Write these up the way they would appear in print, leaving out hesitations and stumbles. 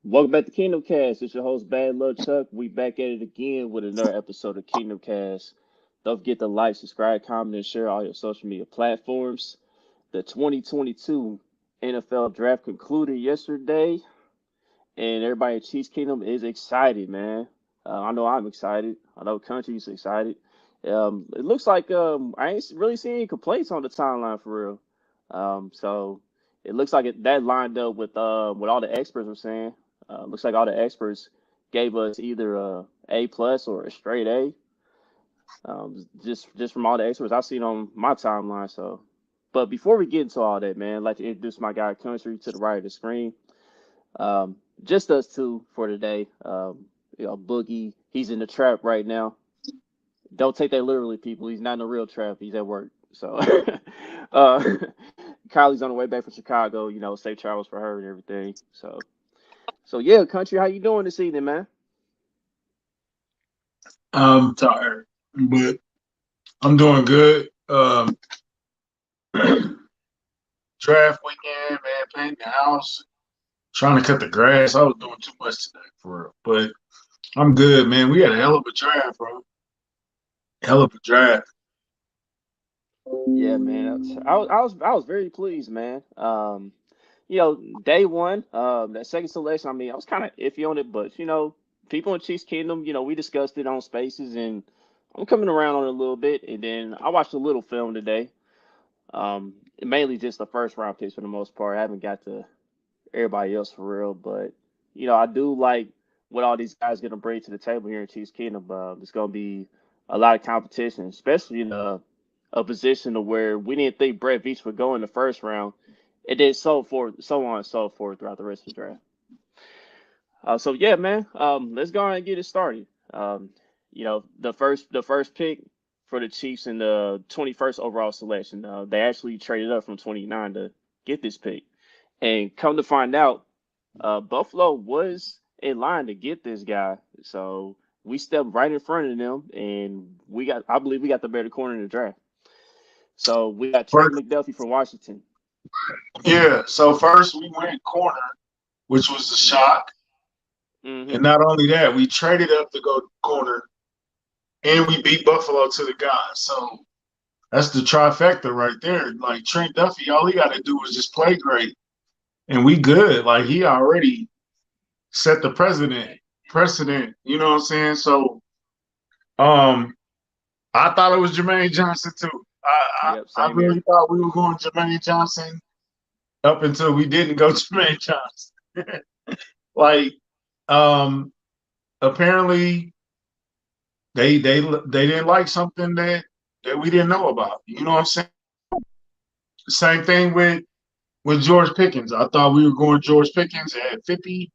Welcome back to Kingdom Cast. It's your host, Bad Love Chuck. We back at it again with another episode of Kingdom Cast. Don't forget to like, subscribe, comment, and share all your social media platforms. The 2022 NFL Draft concluded yesterday, and everybody at Chiefs Kingdom is excited, man. I know I'm excited. I know Country's excited. It looks like I ain't really seeing any complaints on the timeline for real. So it looks like that lined up with what all the experts were saying. Looks like all the experts gave us either A plus or a straight A. Just from all the experts I've seen on my timeline. So, but before we get into all that, man, I'd like to introduce my guy Country to the right of the screen. Just us two for today. Boogie, he's in the trap right now. Don't take that literally, people. He's not in a real trap. He's at work. So, uh, Kylie's on the way back from Chicago. Safe travels for her and everything. So yeah, Country, how you doing this evening, man? I'm tired, but I'm doing good. Draft weekend, man, painting the house, trying to cut the grass. I was doing too much today for real, but I'm good, man. We had a hell of a draft, bro. Hell of a draft. Yeah, man. I was very pleased, man. Day one, that second selection. I mean, I was kind of iffy on it, but people in Chiefs Kingdom, we discussed it on Spaces, and I'm coming around on it a little bit. And then I watched a little film today. Mainly just the first round picks for the most part. I haven't got to everybody else for real, but I do like what all these guys gonna bring to the table here in Chiefs Kingdom. It's gonna be a lot of competition, especially in a position to where we didn't think Brett Veach would go in the first round. It did so on and so forth throughout the rest of the draft. So yeah, man. Let's go ahead and get it started. The first pick for the Chiefs in the 21st overall selection. They actually traded up from 29 to get this pick, and come to find out, Buffalo was in line to get this guy. So we stepped right in front of them, and I believe we got the better corner in the draft. So we got Trent First, McDuffie from Washington. yeah. So first we went corner, which was a shock, Hmm. and not only that, we traded up to go corner, and we beat Buffalo to the guy. So that's the trifecta right there. Like Trent Duffy, all he got to do is just play great, and we good. Like he already set the precedent. You know what I'm saying? So um I thought it was Jermaine Johnson too. Yep, I same here. really thought we were going Jermaine Johnson up until we didn't go Jermaine Johnson. Like um apparently they didn't like something that we didn't know about. You know what I'm saying? Same thing with George Pickens. I thought we were going George Pickens at 50,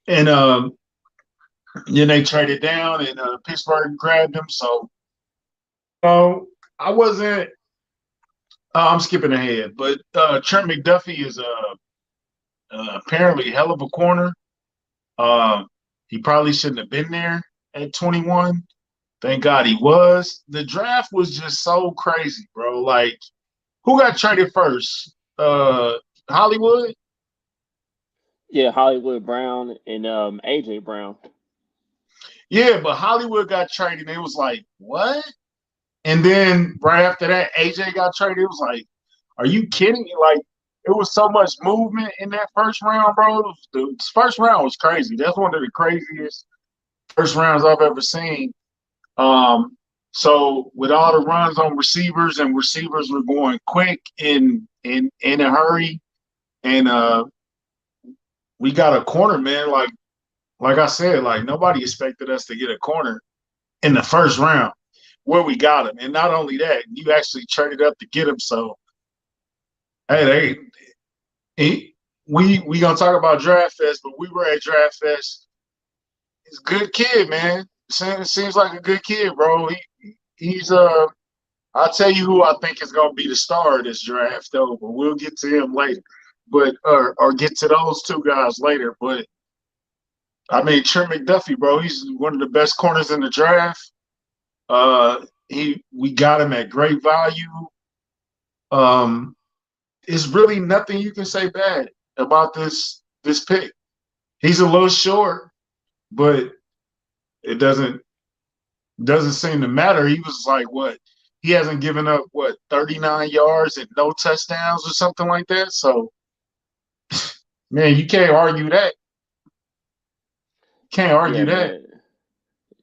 and then they traded down, and Pittsburgh grabbed him. So I wasn't. I'm skipping ahead, but Trent McDuffie is apparently a hell of a corner. Uh, he probably shouldn't have been there at 21. Thank God he was. The draft was just so crazy, bro. Like, who got traded first? Hollywood? Yeah, Hollywood Brown and AJ Brown. Yeah, but Hollywood got traded. It was like, what? And then right after that, AJ got traded. It was like, are you kidding me? Like, it was so much movement in that first round, bro. The first round was crazy. That's one of the craziest first rounds I've ever seen. Um, so with all the runs on receivers and receivers were going quick in a hurry, and we got a corner, man. Like I said, like nobody expected us to get a corner in the first round where we got him. And not only that, you actually traded up to get him. So hey, we gonna talk about Draft Fest, but we were at Draft Fest. He's a good kid, man. Seems like a good kid, bro. He's I'll tell you who I think is gonna be the star of this draft though, but we'll get to him later. But or get to those two guys later. But I mean Trent McDuffie, bro, he's one of the best corners in the draft. We got him at great value. Um, it's really nothing you can say bad about this this pick. He's a little short, but it doesn't seem to matter. He was like what? He hasn't given up 39 yards and no touchdowns or something like that. So man, you can't argue that. Can't Yeah, argue that. man.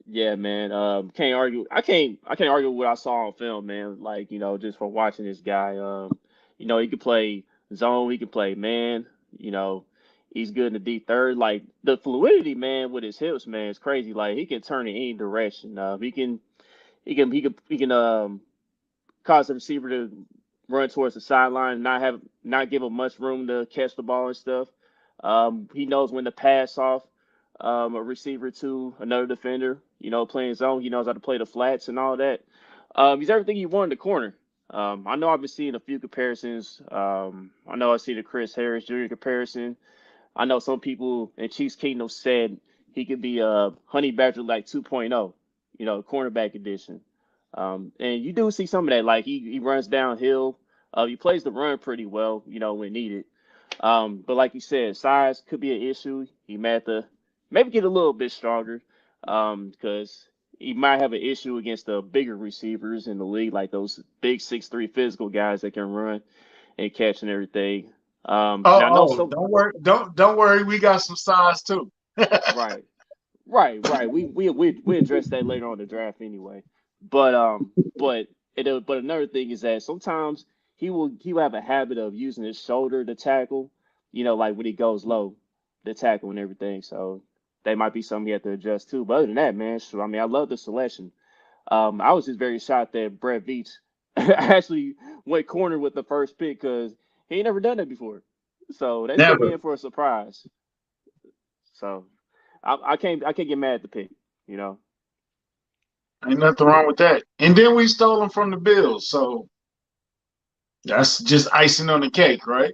Yeah, man. Can't argue. I can't argue with what I saw on film, man. Like, just from watching this guy. He can play zone. He can play man. You know, he's good in the deep third. Like the fluidity, man, with his hips, man, is crazy. Like he can turn in any direction. He can cause the receiver to run towards the sideline, not give him much room to catch the ball and stuff. He knows when to pass off a receiver to another defender. Playing zone, he knows how to play the flats and all that. He's everything you want in the corner. I know I've been seeing a few comparisons. I know I see the Chris Harris Jr. comparison. I know some people in Chiefs Kingdom said he could be a Honey Badger like 2.0, cornerback edition. And you do see some of that. Like he runs downhill. He plays the run pretty well, when needed. But like you said, size could be an issue. He may have to maybe get a little bit stronger because he might have an issue against the bigger receivers in the league, like those big 6'3" physical guys that can run and catch and everything. Now I know some Don't worry. We got some size too. right. Right. We address that later on in the draft anyway. But another thing is that sometimes he will have a habit of using his shoulder to tackle, like when he goes low, the tackle and everything. So that might be something you have to adjust to. But other than that, man, sure, I mean, I love the selection. I was just very shocked that Brett Veach actually went corner with the first pick because he ain't never done that before. So they took me Never. in for a surprise. So I can't get mad at the pick, you know. Ain't nothing wrong with that. And then we stole them from the Bills, so that's just icing on the cake, right?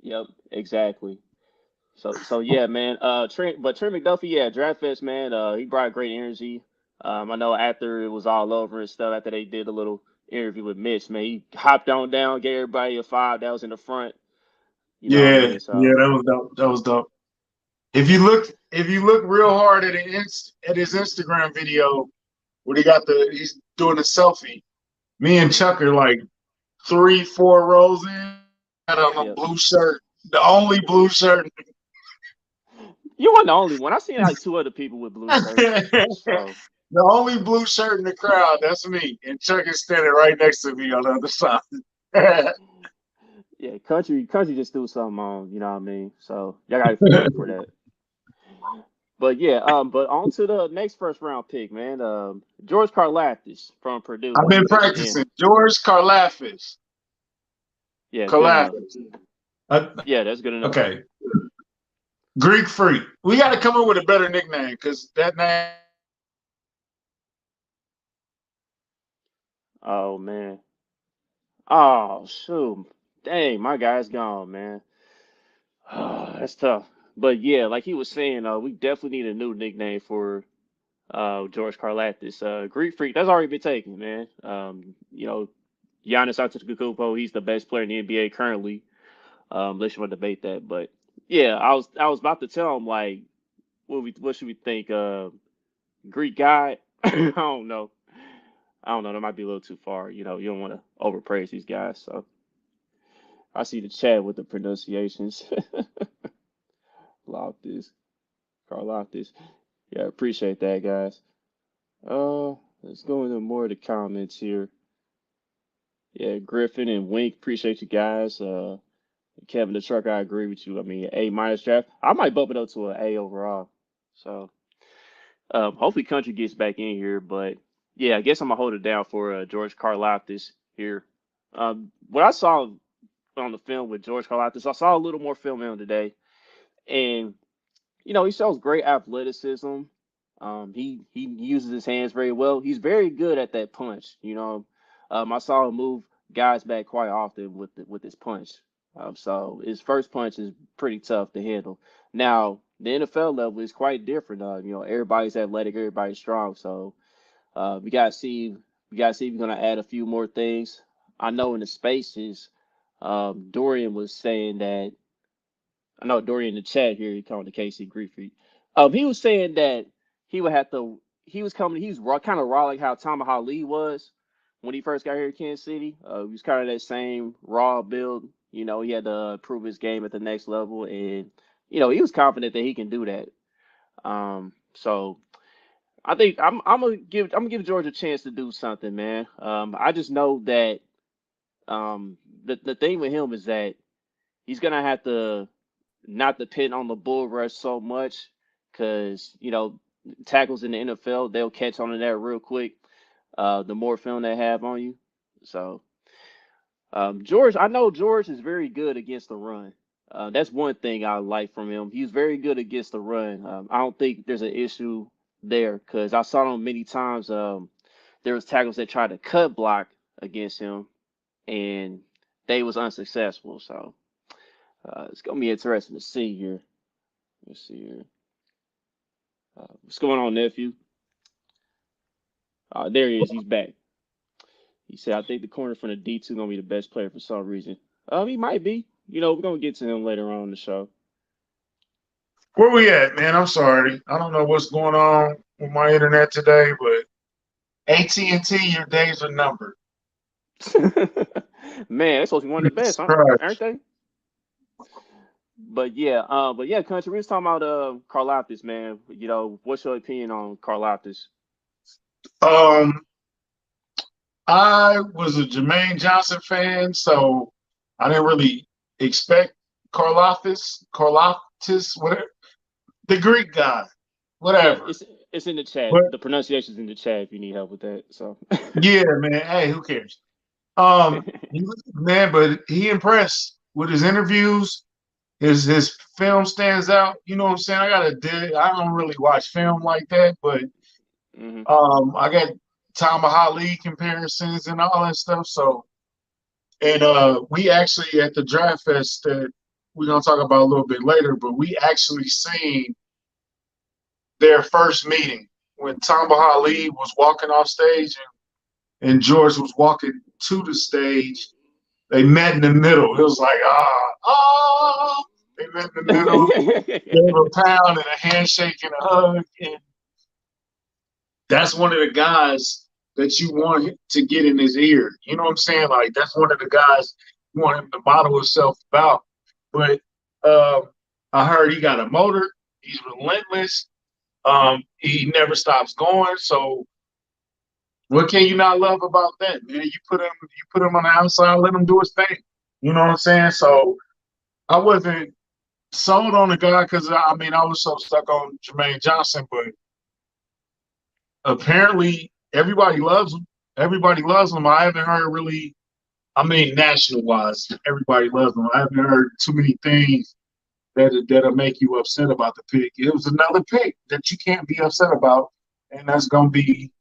Yep, exactly. So yeah, man. Trent McDuffie, yeah, draft fest, man. He brought great energy. I know after it was all over and stuff, after they did a little interview with Mitch, man, he hopped on down, gave everybody a five that was in the front. You know what I Yeah, mean? yeah, So that was dope. That was dope. If you look real hard at his Instagram video where he's doing a selfie, me and Chuck are like 3, 4 rows in. Got on a yep. blue shirt, the only blue shirt. You weren't the only one. I seen like two other people with blue shirts. The So only blue shirt in the crowd, that's me. And Chuck is standing right next to me on the other side. yeah, country just threw something on. You know what I mean? So y'all gotta forgive him for that. But yeah, but on to the next first round pick, man. George Karlaftis from I've Purdue. been And practicing. George Karlaftis. yeah, good enough. Karlaftis. Uh, Yeah, that's good enough. okay. Greek freak. We got to come up with a better nickname because that name. Oh man. Oh shoot. Dang, my guy's gone, man. That's tough. But yeah, like he was saying, we definitely need a new nickname for George Karlaftis. Greek freak, that's already been taken, man. Giannis Antetokounmpo, he's the best player in the NBA currently. Unless you want to debate that, but yeah, I was about to tell him like, what should we think? Greek guy? I don't know. I don't know. That might be a little too far. You don't want to overpraise these guys. So I see the chat with the pronunciations. Loftus, Carl Loftus. Yeah, appreciate that, guys. Let's go into more of the comments here. Yeah, Griffin and Wink, appreciate you guys. Kevin the Trucker, I agree with you. I mean, A minus draft. I might bump it up to an A overall. So hopefully Country gets back in here. But yeah, I guess I'm gonna hold it down for George Karlaftis here. What I saw on the film with George Karlaftis, I saw a little more film on today, and he shows great athleticism. He uses his hands very well. He's very good at that punch. I saw him move guys back quite often with his punch. So his first punch is pretty tough to handle. Now the NFL level is quite different. Everybody's athletic, everybody's strong. So we gotta see if we're gonna add a few more things. I know in the spaces, Dorian was saying that I know Dory in the chat here, he calling the KC Griffey. He was saying that he would have to. He was coming. He was raw, kind of raw, like how Tamaha Lee was when he first got here to Kansas City. He was kind of that same raw build. He had to prove his game at the next level, and he was confident that he can do that. So I think I'm gonna give George a chance to do something, man. I just know that the thing with him is that he's gonna have to not depend on the bull rush so much because tackles in the NFL they'll catch on to that real quick. The more film they have on you, so George, I know George is very good against the run. That's one thing I like from him. He's very good against the run. I don't think there's an issue there because I saw him many times. There was tackles that tried to cut block against him, and they was unsuccessful. So it's gonna be interesting to see here. Let's see here. What's going on, nephew? There he is. He's back. He said, "I think the corner from the D2 gonna be the best player for some reason." He might be. We're gonna get to him later on in the show. Where we at, man? I'm sorry. I don't know what's going on with my internet today, but AT&T, your days are numbered. Man, that's supposed to be one of the best, Jesus huh? Aren't Christ. they? But yeah, country. We was talking about Karlatis, man. What's your opinion on Karlatis? Um, I was a Jermaine Johnson fan, so I didn't really expect Karlatis, whatever, the Greek guy, Yeah, whatever. it's in the chat. But The pronunciation's in the chat if you need help with that. So yeah, man. Hey, who cares? Man, but he impressed with his interviews. His film stands out. You know what I'm saying? I don't really watch film like that, but hmm I got Tom Lee comparisons and all that stuff. So, and we actually at the Draft Fest that we're gonna talk about a little bit later, but we actually seen their first meeting when Tom Lee was walking off stage and George was walking to the stage. They met in the middle. It was like they met in the middle, gave a pound and a handshake and a hug, and that's one of the guys that you want to get in his ear. You know what I'm saying? Like that's one of the guys you want him to model himself about. But I heard he got a motor. He's relentless. He never stops going. So what can you not love about that, man? You put him on the outside, let him do his thing. You know what I'm saying? So I wasn't sold on the guy because I was so stuck on Jermaine Johnson, but apparently everybody loves him. Everybody loves him. I haven't heard really. National wise, everybody loves him. I haven't heard too many things that'll make you upset about the pick. It was another pick that you can't be upset about, and that's gonna be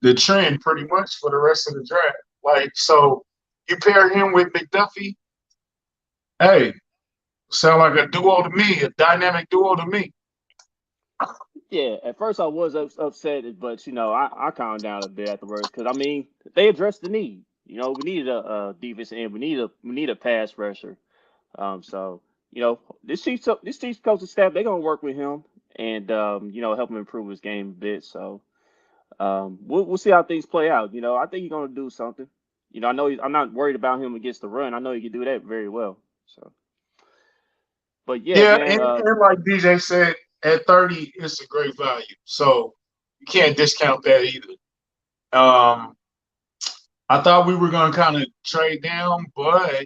the trend pretty much for the rest of the draft. Like so, you pair him with McDuffie. Hey, sound like a duo to me, a dynamic duo to me. Yeah, at first I was upset, but I calmed down a bit afterwards because they addressed the need. We needed a defense end. We need a pass rusher. So this Chiefs coaching staff they're gonna work with him and help him improve his game a bit. So we'll see how things play out. I think he's gonna do something. I know I'm not worried about him against the run. I know he can do that very well. So, but yeah, Yeah, man. and like DJ said, at 30, it's a great value. So you can't discount that either. Um, I thought we were going to kind of trade down, but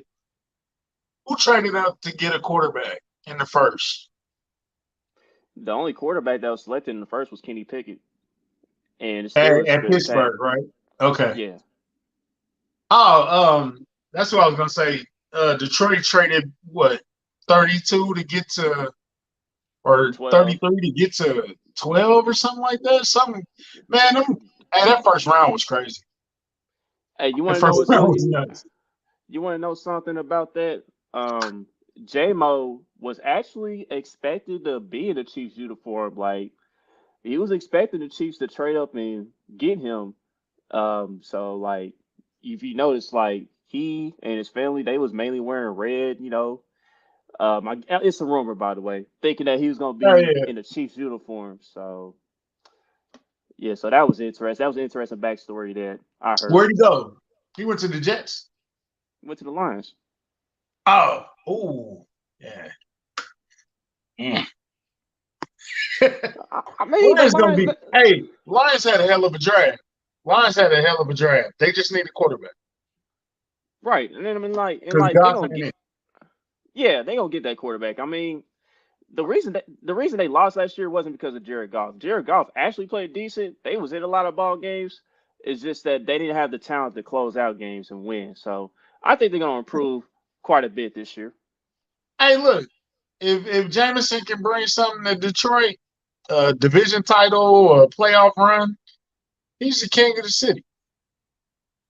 who traded up to get a quarterback in the first? The only quarterback that was selected in the first was Kenny Pickett, and the Steelers At just had Pittsburgh, right? Okay. yeah Oh, that's what I was going to say. Detroit traded what 32 to get to, or 12. 33 to get to 12 or something like that. Something, man. That first round was crazy. Hey, you That want to know first what's round so? was nuts. You want to know something about that? J-Mo was actually expected to be in the Chiefs uniform. Like he was expecting the Chiefs to trade up and get him. So like if you notice, like he and his family, they was mainly wearing red. It's a rumor, by the way, thinking that he was gonna Oh be yeah. in the Chiefs uniform. So yeah, so that was interesting. That was an interesting backstory that I Where'd heard. he go? He went to the Jets. Went to the Lions. Oh, ooh, yeah. Mm. I mean, the Lions gonna Lions, be. Hey, Lions had a hell of a draft. Lions had a hell of a draft. They just need a quarterback right? And then I mean, because they Goff gonna ain't get, it. yeah, they gonna get that quarterback. I mean, the reason they lost last year wasn't because of Jared Goff. Jared Goff actually played decent. They was in a lot of ball games. It's just that they didn't have the talent to close out games and win. So I think they're gonna improve quite a bit this year. Hey, look, if Jameson can bring something to Detroit, a division title or a playoff run, he's the king of the city.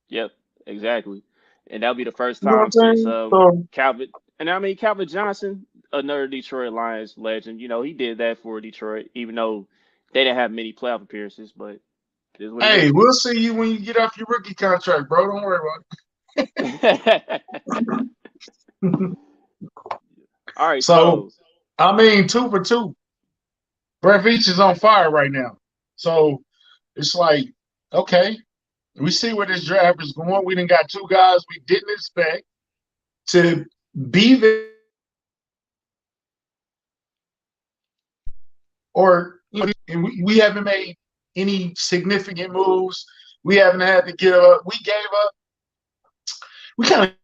Yep, exactly. And that'll be the first You know time what I'm since saying? So, Calvin. And I mean Calvin Johnson, another Detroit Lions legend. You know he did that for Detroit, even though they didn't have many playoff appearances. But it is what it hey, is. we'll see you when you get off your rookie contract, bro. Don't worry about it. All right, So, so I mean, 2 for 2. Brett Veach is on fire right now. So it's like, okay, we see where this draft is going. We done got 2 guys we didn't expect to be there, or and we haven't made any significant moves. We haven't had to get up. We gave up. We kind of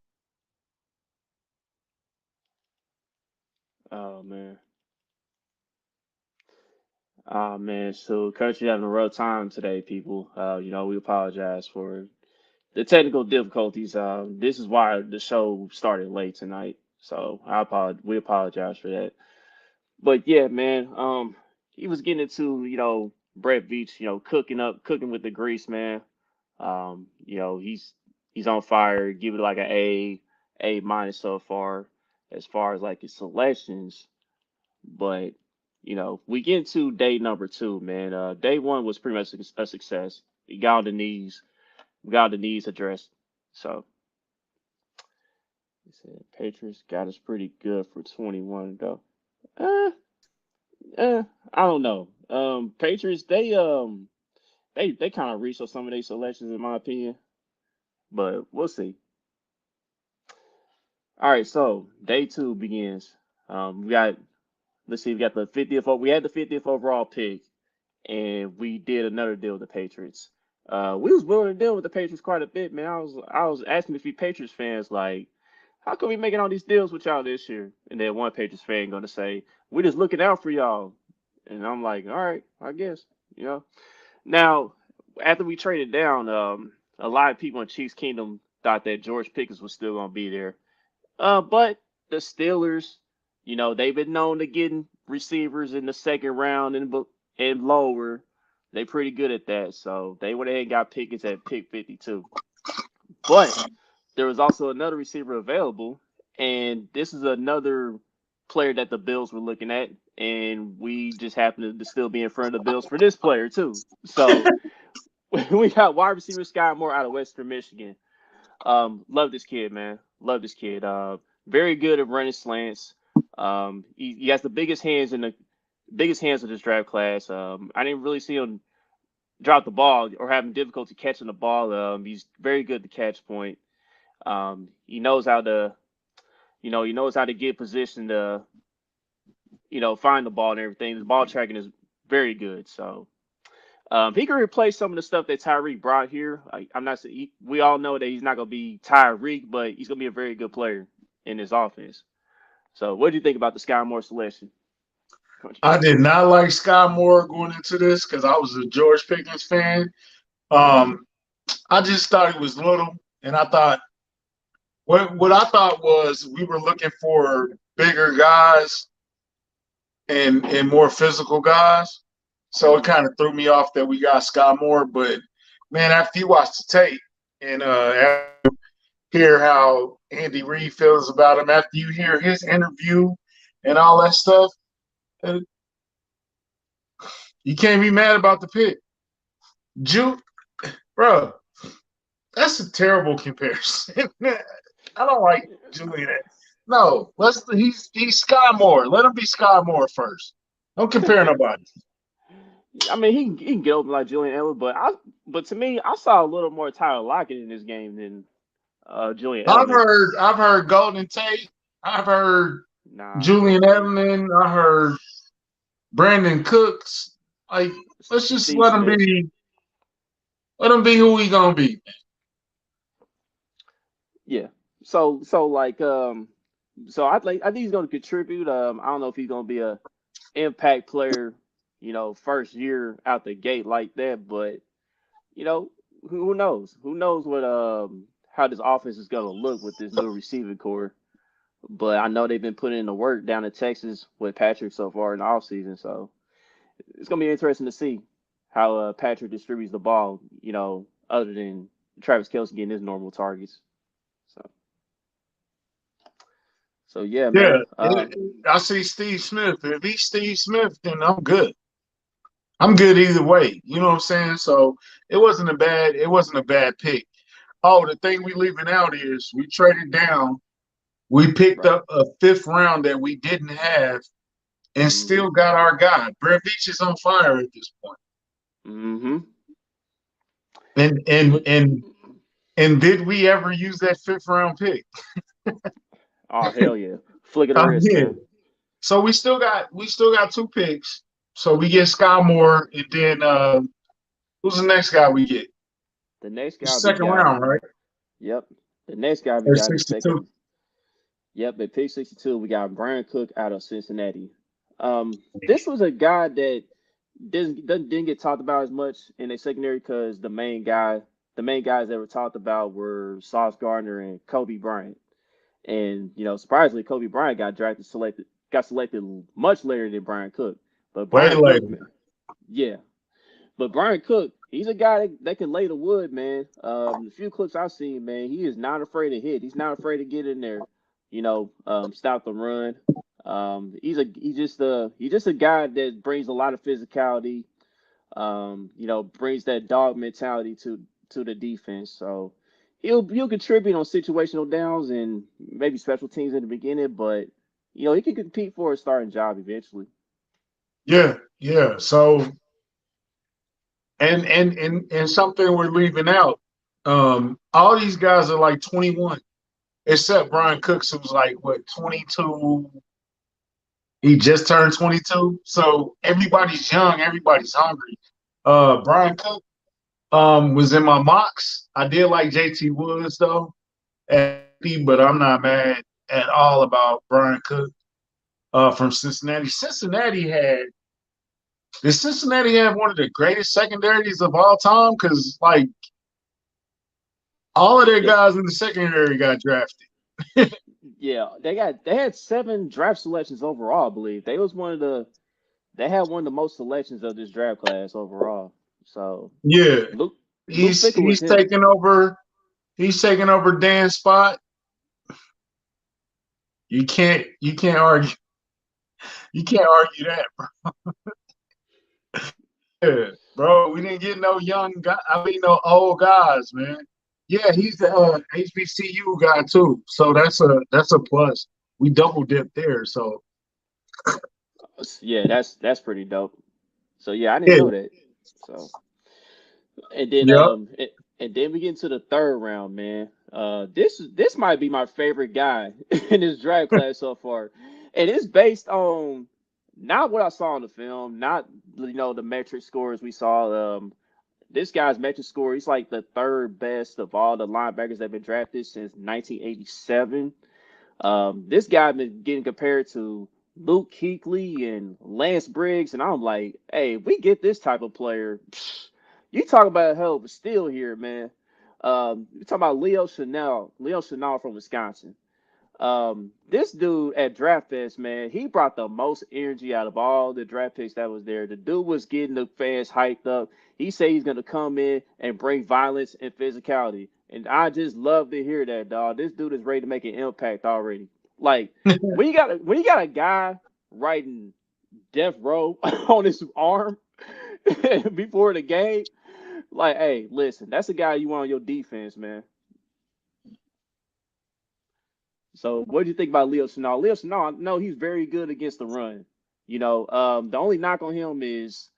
oh man. Oh man, so country having a rough time today, people. We apologize for the technical difficulties. This is why the show started late tonight. So we apologize for that. But yeah, man, he was getting into, Brett Veach, cooking with the grease, man. He's on fire. Give it like an A minus so far, as far as like his selections. But we get into day number two, man. Day one was pretty much a success. He got on the knees, got the knees addressed. So he said Patriots got us pretty good for 21 though. Uh, I don't know. Patriots they kind of reached on some of their selections in my opinion, but we'll see. All right, so day two begins. We got let's see, we got the 50th. We had the 50th overall pick, and we did another deal with the Patriots. We was willing to deal with the Patriots quite a bit, man. I was asking a few Patriots fans like, how come we making all these deals with y'all this year? And then one Patriots fan gonna say, we just looking out for y'all. And I'm like, all right, I guess, you know. Now, after we traded down, a lot of people in Chiefs Kingdom thought that George Pickens was still gonna be there. But the Steelers, they've been known to getting receivers in the second round and lower. They pretty good at that. So they went ahead and got Pickens at pick 52. But there was also another receiver available, and this is another player that the Bills were looking at, and we just happened to still be in front of the Bills for this player too. So we got wide receiver Sky Moore out of Western Michigan. Love this kid, man. Love this kid. Very good at running slants. He has the biggest hands of this draft class. I didn't really see him drop the ball or having difficulty catching the ball. He's very good at the catch point. He knows how to, he knows how to get position to, find the ball and everything. His ball tracking is very good. So he can replace some of the stuff that Tyreek brought here. I'm not saying we all know that he's not going to be Tyreek, but he's going to be a very good player in this offense. So, what do you think about the Sky Moore selection, Coach? I did not like Sky Moore going into this because I was a George Pickens fan. Um, I just thought he was little, and I thought what I thought was we were looking for bigger guys and more physical guys. So it kind of threw me off that we got Sky Moore. But man, after you watch the tape and hear how Andy Reid feels about him, after you hear his interview and all that stuff, uh, you can't be mad about the pick. Juke, bro, that's a terrible comparison. I don't like Julian. No, he's Sky Moore. Let him be Sky Moore first. Don't compare nobody. I mean, he can get open like Julian Edelman, but to me, I saw a little more Tyler Lockett in this game than Julian Edelman. I've heard Golden Tate. I've heard Nah, Julian Edelman. I heard Brandon Cooks. Like, let's just Steve Smith. let him be who he gonna be. Yeah. So like so I think he's going to contribute. I don't know if he's going to be a impact player, first year out the gate like that, but you know, who knows? Who knows what how this offense is going to look with this new receiving core. But I know they've been putting in the work down in Texas with Patrick so far in the offseason, so it's going to be interesting to see how Patrick distributes the ball, other than Travis Kelce getting his normal targets. So yeah, Yeah, man. I see Steve Smith. If he's Steve Smith, then I'm good. I'm good either way. You know what I'm saying? So it wasn't a bad pick. Oh, the thing we leaving out is we traded down. We picked Right. up a fifth round that we didn't have and Mm-hmm. still got our guy. Brett Veach is on fire at this point. Mm-hmm. And and Look. and and did we ever use that fifth round pick? Oh hell yeah! Flick of the wrist, Yeah. man. So we still got two picks. So we get Sky Moore and then who's the next guy we get? The next The guy we second got. round, right? Yep. The next guy we Or got in the 62. second. Yep. At pick 62, we got Brian Cook out of Cincinnati. This was a guy that didn't get talked about as much in the secondary because the main guys that were talked about were Sauce Gardner and Kobe Bryant. And surprisingly, Kobe Bryant got selected much later than Brian Cook. But Way Brian Cook, later. man, yeah. But Brian Cook, he's a guy that can lay the wood, man. The few clips I've seen, man, he is not afraid to hit. He's not afraid to get in there, stop the run. He's just a guy that brings a lot of physicality. Brings that dog mentality to the defense. So he'll contribute on situational downs and maybe special teams in the beginning, but he can compete for a starting job eventually. Yeah, yeah. So and something we're leaving out. All these guys are like 21, except Brian Cooks, who's like what 22. He just turned 22. So everybody's young, everybody's hungry. Brian Cook was in my mocks. I did like JT Woods though, but I'm not mad at all about Brian Cook from Cincinnati. Did Cincinnati have one of the greatest secondaries of all time? Because like all of their Yeah, guys in the secondary got drafted. yeah, they had 7 draft selections overall. I believe they had one of the most selections of this draft class overall. So Yeah, Luke he's Fickle was he's him. taking over. He's taking over Dan's spot. You can't argue that, bro. Bro. We didn't get no young guy. I mean, no old guys, man. Yeah, he's the HBCU guy too. So that's a plus. We double dipped there. So Yeah, that's pretty dope. So yeah, I didn't yeah, know that. So and then yep. we get into the third round, man. This might be my favorite guy in this draft class so far, and it's based on not what I saw in the film, not the metric scores we saw. This guy's metric score, he's like the third best of all the linebackers that have been drafted since 1987. This guy been getting compared to Luke Kuechly and Lance Briggs, and I'm like, hey, if we get this type of player, you talk about a hell of a steal here, man. You talk about Leo Chanel from Wisconsin. This dude at Draft Fest, man, he brought the most energy out of all the draft picks that was there. The dude was getting the fans hyped up. He said he's gonna come in and bring violence and physicality. And I just love to hear that, dog. This dude is ready to make an impact already. Like when you got a guy writing death row on his arm before the game, like, hey, listen, that's the guy you want on your defense, man. So what do you think about Leo Chenal? Leo Chenal, no, he's very good against the run. The only knock on him is,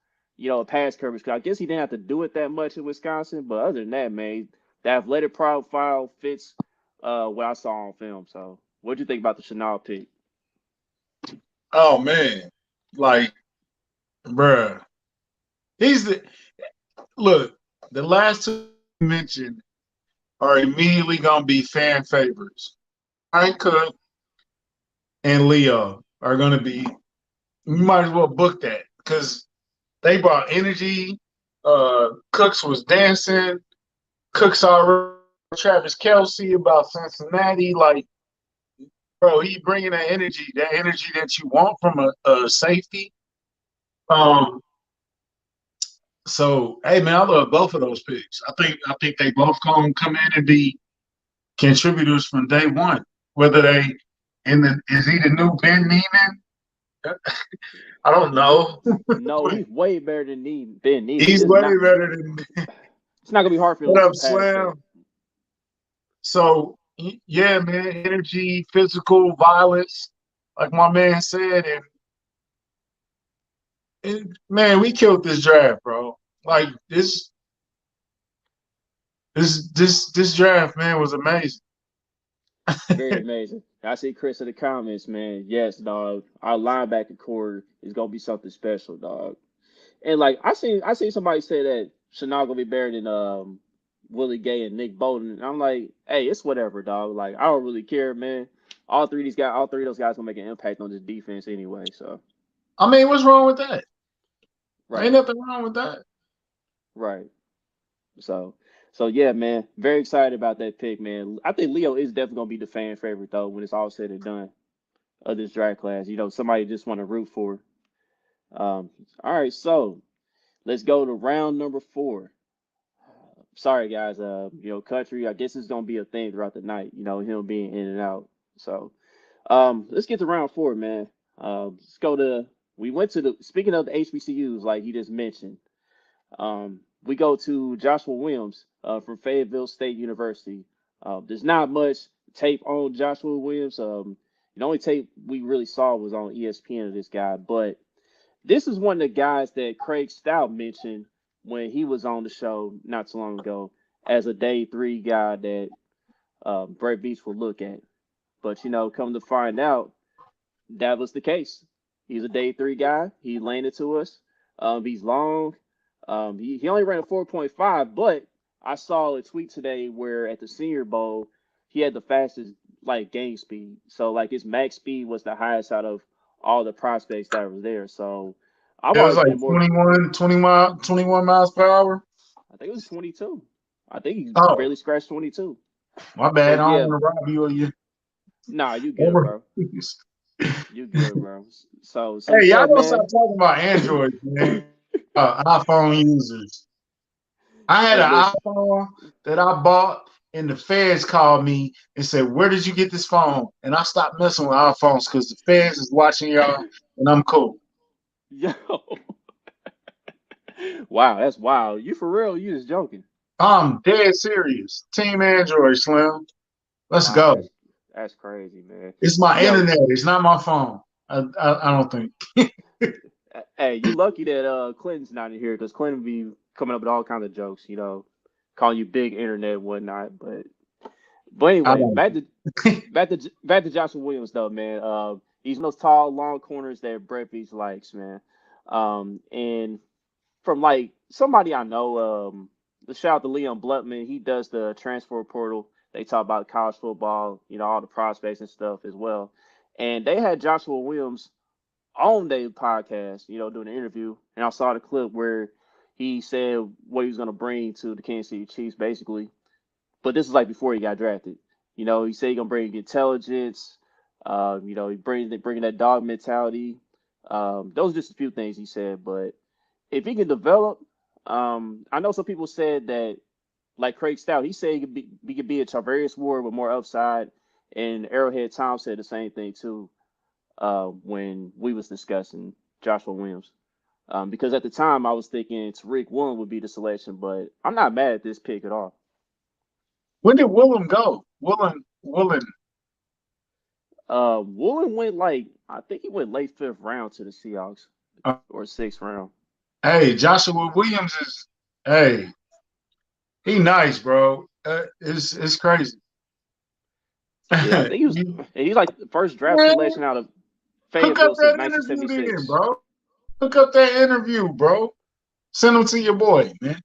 a pass coverage. 'Cause I guess he didn't have to do it that much in Wisconsin, but other than that, man, the athletic profile fits what I saw on film. So what do you think about the Chenal pick? Oh man, like, bruh, he's the look. The last two mentioned are immediately gonna be fan favorites. Ryan Cook and Leo are gonna be. You might as well book that because they brought energy. Cooks was dancing. Cooks already Travis Kelsey about Cincinnati. Like, bro, he bringing that energy that you want from a safety. Um, so hey man, I love both of those picks. I think they both gonna come in and be contributors from day one. Whether they is he the new Ben Neiman? I don't know. No, he's way better than Ben Neiman. He's way better than It's not gonna be hard for him what to up, pass Slam. that. So yeah, man, energy, physical violence, like my man said, and man, we killed this draft, bro. Like this draft, man, was amazing. Very amazing. I see Chris in the comments, man. Yes, dog. Our linebacker core is gonna be something special, dog. And like I seen somebody say that Chanel gonna be better than Willie Gay and Nick Bolton. And I'm like, hey, it's whatever, dog. Like I don't really care, man. All three of those guys gonna make an impact on this defense anyway. So I mean, what's wrong with that? Ain't right, nothing wrong with that. right. So so yeah, man. Very excited about that pick, man. I think Leo is definitely gonna be the fan favorite though when it's all said and done of this draft class. Somebody just want to root for. All right, so let's go to round number 4. Sorry guys, country. I guess it's gonna be a thing throughout the night. Him being in and out. So, let's get to round 4, man. Let's go to. We went to the. Speaking of the HBCUs, like you just mentioned, we go to Joshua Williams from Fayetteville State University. There's not much tape on Joshua Williams. The only tape we really saw was on ESPN of this guy, but this is one of the guys that Craig Stout mentioned when he was on the show not too long ago as a day 3 guy that Brett Beach will look at. But come to find out, that was the case. He's a day 3 guy. He landed to us. He's long. He only ran a 4.5, but I saw a tweet today where at the Senior Bowl he had the fastest like game speed. So like his max speed was the highest out of all the prospects that were there. So I've It was always like been more. 21 miles per hour. I think it was 22. I think he Oh, barely scratched 22. my bad. But I don't yeah, want to rob you of your nah, you good, over. bro. You good, bro. So Hey, yeah, y'all gonna man. stop talking about Android, man. iPhone users. I had Hey, an listen. iPhone that I bought, and the feds called me and said, "Where did you get this phone?" And I stopped messing with iPhones because the feds is watching y'all, and I'm cool. Yo, wow, that's wild. You for real? You just joking? I'm dead serious. Team Android, Slim. Let's Wow, go. that's crazy, man. It's my You know, internet. It's not my phone. I don't think. hey, you lucky that Clinton's not in here because Clinton be coming up with all kinds of jokes. Calling you big internet and whatnot. But I anyway, like back to Joshua Williams though, man. He's one of those tall, long corners that Brett Veach likes, man. And from like somebody I know, shout out to Leon Blutman. He does the transfer portal. They talk about college football, all the prospects and stuff as well. And they had Joshua Williams on their podcast, doing an interview. And I saw the clip where he said what he was going to bring to the Kansas City Chiefs, basically. But this is like before he got drafted. He said he's gonna bring intelligence. He bringing that dog mentality. Those are just a few things he said. But if he can develop, I know some people said that, like Craig Stout, he said he could be a Charvarius Ward with more upside. And Arrowhead Tom said the same thing too when we was discussing Joshua Williams. Because at the time I was thinking Tariq Woolen would be the selection, but I'm not mad at this pick at all. When did Willem go? Willem. Woolen went I think he went late fifth round to the Seahawks Uh, or sixth round. hey, Joshua Williams is hey, he nice, bro. It's crazy. Yeah, I think he's like the first draft Man, selection out of hook up Fayetteville since that interview then, 1976. bro. Hook up that interview, bro. Send them to your boy, man.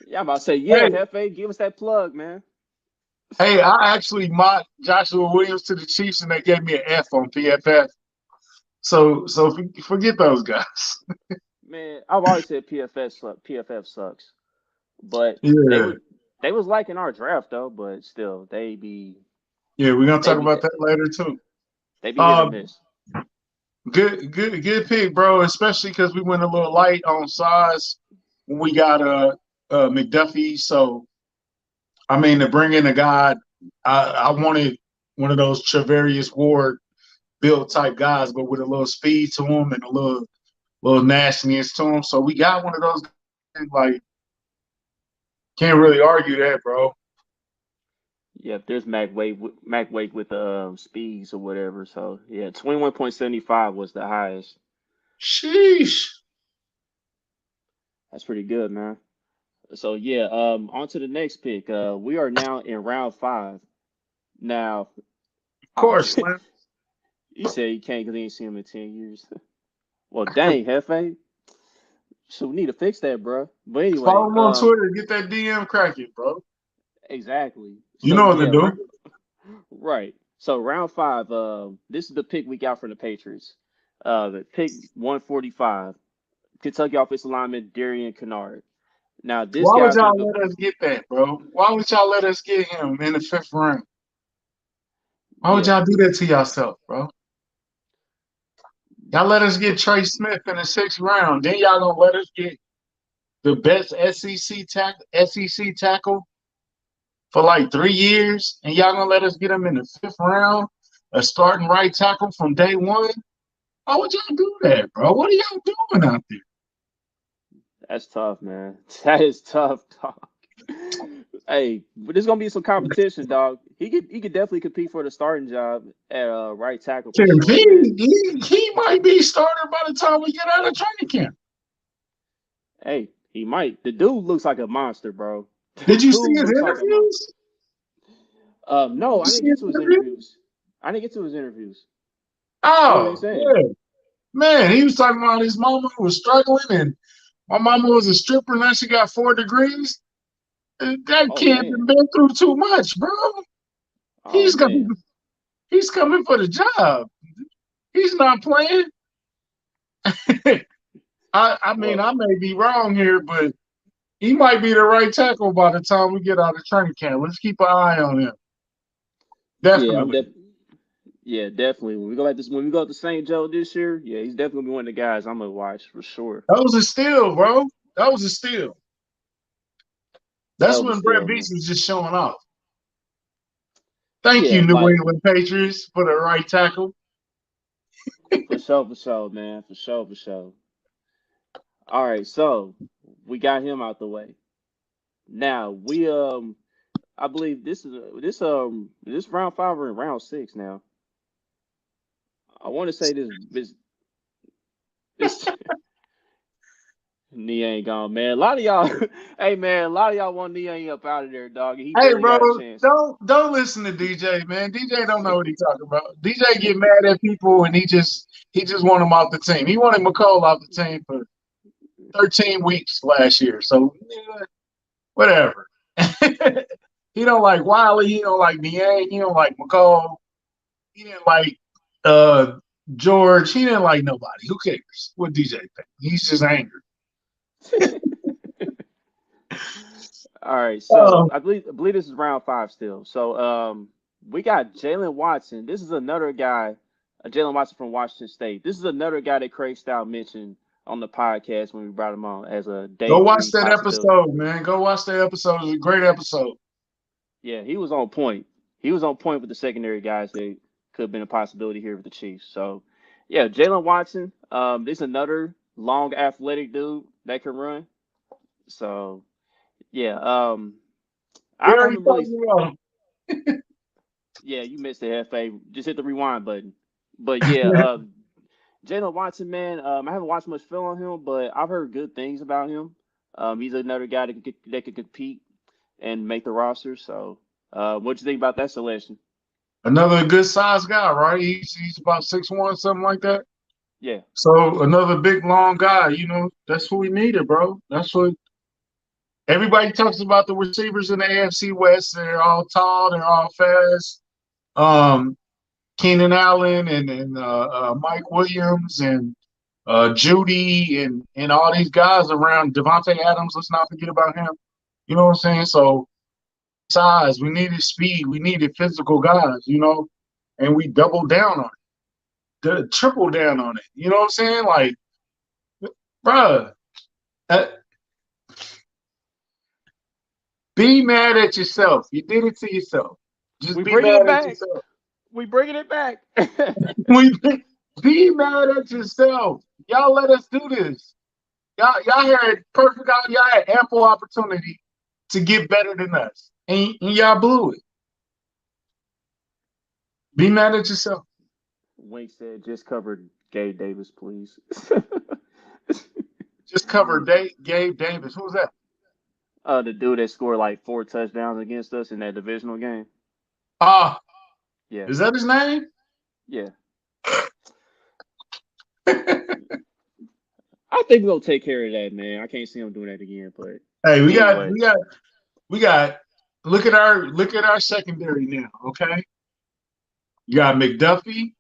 Yeah, I'm about to say, yeah, Hey, Hefe, give us that plug, man. hey, I actually mocked Joshua Williams to the Chiefs, and they gave me an F on PFF. So forget those guys. Man, I've always said PFF sucks, but they Yeah, would they was liking our draft though, but still yeah, we're gonna they talk be about that later too. they be hit or Um, miss. good pick, bro. Especially because we went a little light on size when we got McDuffie. So I mean, to bring in a guy, I wanted one of those Travarius Ward build type guys, but with a little speed to him and a little nastiness to him. So we got one of those guys, like can't really argue that, bro. Yeah, if there's Mac Wake with speeds or whatever. So yeah, 21.75 was the highest. Sheesh. That's pretty good, man. So yeah, on to the next pick. We are now in round five. Now, Of course, man. you said you can't because you ain't seen him in 10 years. Well, dang, Hefe. So we need to fix that, bro. But anyway, Follow him on Twitter. Get that DM cracking, bro. exactly. You So know what to yeah, do. right. So round five. This is the pick we got from the Patriots. The pick 145. Kentucky offensive lineman Darian Kennard. Now this Why would guy's gonna y'all go. let us get that, bro? Why would y'all let us get him in the fifth round? Why would Yeah, y'all do that to yourself, bro? Y'all let us get Trey Smith in the sixth round. Then y'all gonna let us get the best SEC tackle for like 3 years, and y'all gonna let us get him in the fifth round, a starting right tackle from day one. Why would y'all do that, bro? What are y'all doing out there? that's tough, man. That is tough, dog. Hey, but there's gonna be some competition, dog. He could definitely compete for the starting job at right tackle for He, sure, man. he might be starter by the time we get out of training camp. Hey, he might. The dude looks like a monster, bro. The Did you see dude his looks like a monster. interviews? No, Did I you didn't see get his to his interviews? interviews. I didn't get to his interviews. What was he Oh, saying? yeah. Man, he was talking about his mama was struggling and my mama was a stripper. Now she got 4 degrees. That Oh kid man. has been through too much, bro. Oh He's coming. man. He's coming for the job. He's not playing. I mean, Well, I may be wrong here, but he might be the right tackle by the time we get out of training camp. Let's keep an eye on him. yeah, Definitely. yeah, definitely. When we go to St. Joe this year, yeah, he's definitely gonna be one of the guys I'm gonna watch for sure. That was a steal, bro. That was a steal. That's Hell of a when Brett steal, man. Beast was just showing off. Thank you, Yeah, New like England Patriots, for the right tackle. for sure, man, for sure. All right, so we got him out the way. Now I believe this round five or in round six now. I want to say this knee ain't gone, man. A lot of y'all, hey man, a lot of y'all want knee ain't up out of there, dog. He Hey, barely bro, got a chance. don't listen to DJ, man. DJ don't know what he's talking about. DJ get mad at people, and he just want him off the team. He wanted McCall off the team for 13 weeks last year. So yeah, whatever. He don't like Wiley. He don't like Niang. He don't like McCall. He didn't like uh George. He didn't like nobody. Who cares what DJ think? He's just angry. All right, so Oh, I believe this is round five still. So we got Jaylen Watson. This is another guy, Jaylen Watson from Washington State. This is another guy that Craig Stout mentioned on the podcast when we brought him on as a go day watch three that possibility. episode, man. Go watch that episode. It was a great episode. Yeah, he was on point. He was on point with the secondary guys that could have been a possibility here with the Chiefs. So yeah, Jaylen Watson. This is another long athletic dude that can run. So yeah, We I already haven't really. talked about him. Yeah, you missed the FA. Just hit the rewind button. But yeah, Jaylen Watson, man, I haven't watched much film on him, but I've heard good things about him. He's another guy that can compete and make the roster. So, what you think about that selection? Another good sized guy, right? He's about 6'1", something like that. Yeah, So another big long guy, that's what we needed, bro. That's what everybody talks about the receivers in the AFC West. They're all tall, they're all fast. Um, Keenan Allen and Mike Williams and Judy and all these guys around Devontae Adams. Let's not forget about him. You know what I'm saying? So size, we needed speed, we needed physical guys, and we doubled down on it, triple down on it. You know what I'm saying? Like, bruh, uh, be mad at yourself. You did it to yourself. Just we be bringing mad it at back. yourself. We bringing it back. We be mad at yourself. Y'all let us do this. Y'all had perfect. Y'all had ample opportunity to get better than us, and y'all blew it. Be mad at yourself. Wink said, "Just cover Gabe Davis, please." Just cover Gabe Davis. Who's that? The dude that scored like 4 touchdowns against us in that divisional game. Ah, Yeah, is that his name? yeah. I think we'll take care of that, man. I can't see him doing that again. But Hey, we got anyway, we got we got. Look at our secondary now. Okay, you got McDuffie,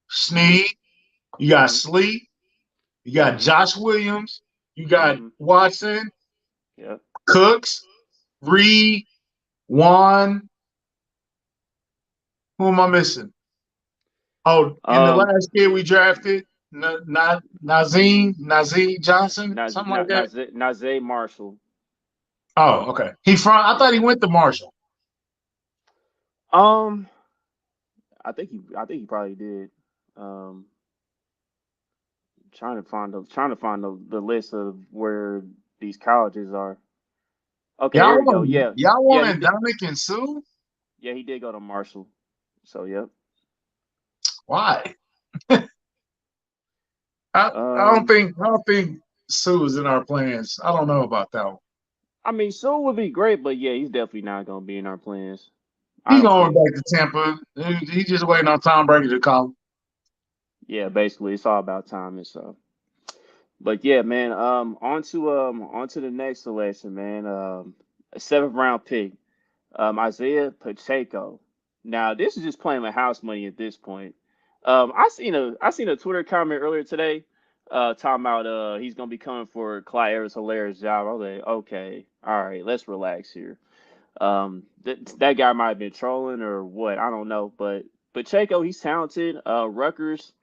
Snead, you got hmm Sleep, you got hmm Josh Williams, you got hmm Watson, yeah. Cooks, Reed, Juan. Who am I missing? Oh, and the Um, last kid we drafted, Nazim Johnson, something like that. Najee Marshall. Oh, okay. He from? I Yeah. thought he went to Marshall. Um, I think he probably did. Um, trying to find the list of where these colleges are. Okay, here Y'all we go. want Yeah, y'all yeah, he wanted did. Dominic and Sue? Yeah, he did go to Marshall. So yep. Why? Um, I don't think Sue is in our plans. I don't know about that one. I mean, Sue would be great, but yeah, he's definitely not gonna be in our plans. I He don't going think. back to Tampa. He just waiting on Tom Brady to call him. Yeah, basically, it's all about timing. So, but yeah, man. On to the next selection, man. A seventh round pick. Isaiah Pacheco. Now, this is just playing with house money at this point. I seen a Twitter comment earlier today, talking about he's gonna be coming for Clyde Edwards-Hilaire's job. I was like, okay, all right, let's relax here. That guy might have been trolling or what, I don't know, but Pacheco, he's talented. Rutgers,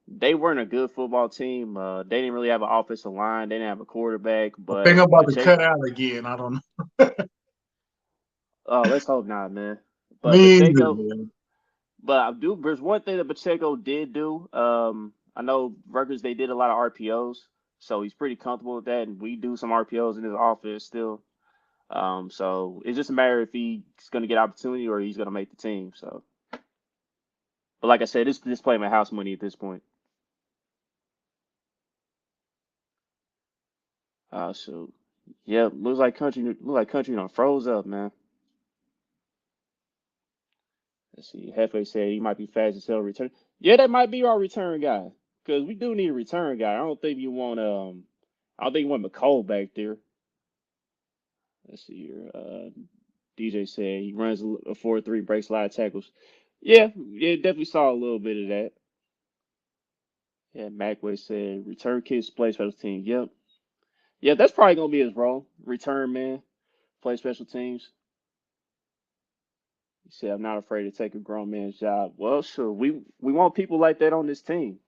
they weren't a good football team. They didn't really have an offensive line. They didn't have a quarterback, I think but I'm about to Pacheco. cut out again. I don't know. Let's hope not, man. But Me either, Pacheco, man. but I do. There's one thing that Pacheco did do. I know Rutgers, they did a lot of RPOs, so he's pretty comfortable with that. And we do some RPOs in his office still. So it's just a matter if he's going to get opportunity or he's going to make the team. So, but like I said, this playing my house money at this point. So yeah, looks like country done froze up, man. Let's see. Hefe said he might be fast as hell return. Yeah, that might be our return guy. Because we do need a return guy. I don't think you want McCall back there. Let's see here. DJ said he runs a 4-3, breaks a lot of tackles. Yeah, definitely saw a little bit of that. Yeah, Macway said return kids play special teams. Yep. Yeah, that's probably gonna be his role. Return man, play special teams. He said, I'm not afraid to take a grown man's job. Well, sure. We want people like that on this team.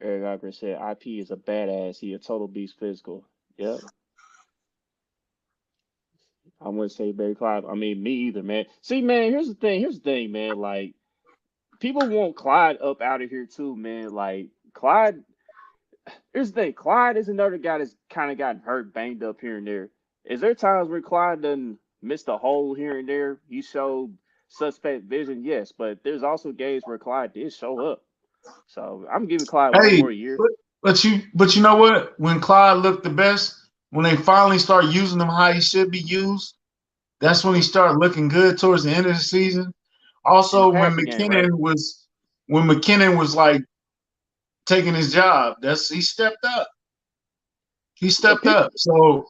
Eric Ogre said IP is a badass. He a total beast physical. Yep. I wouldn't say Barry Clyde. I mean me either, man. See, man, here's the thing. Here's the thing, man. Like people want Clyde up out of here too, man. Like Clyde. Here's the thing. Clyde is another guy that's kind of gotten hurt, banged up here and there. Is there times where Clyde doesn't missed a hole here and there. He showed suspect vision, yes, but there's also games where Clyde did show up. So I'm giving Clyde one Hey, more year. but you know what? When Clyde looked the best, when they finally start using him how he should be used, that's when he started looking good towards the end of the season. In the Also, passing game, right? When McKinnon was like taking his job, that's he stepped up. He Yeah, stepped up. So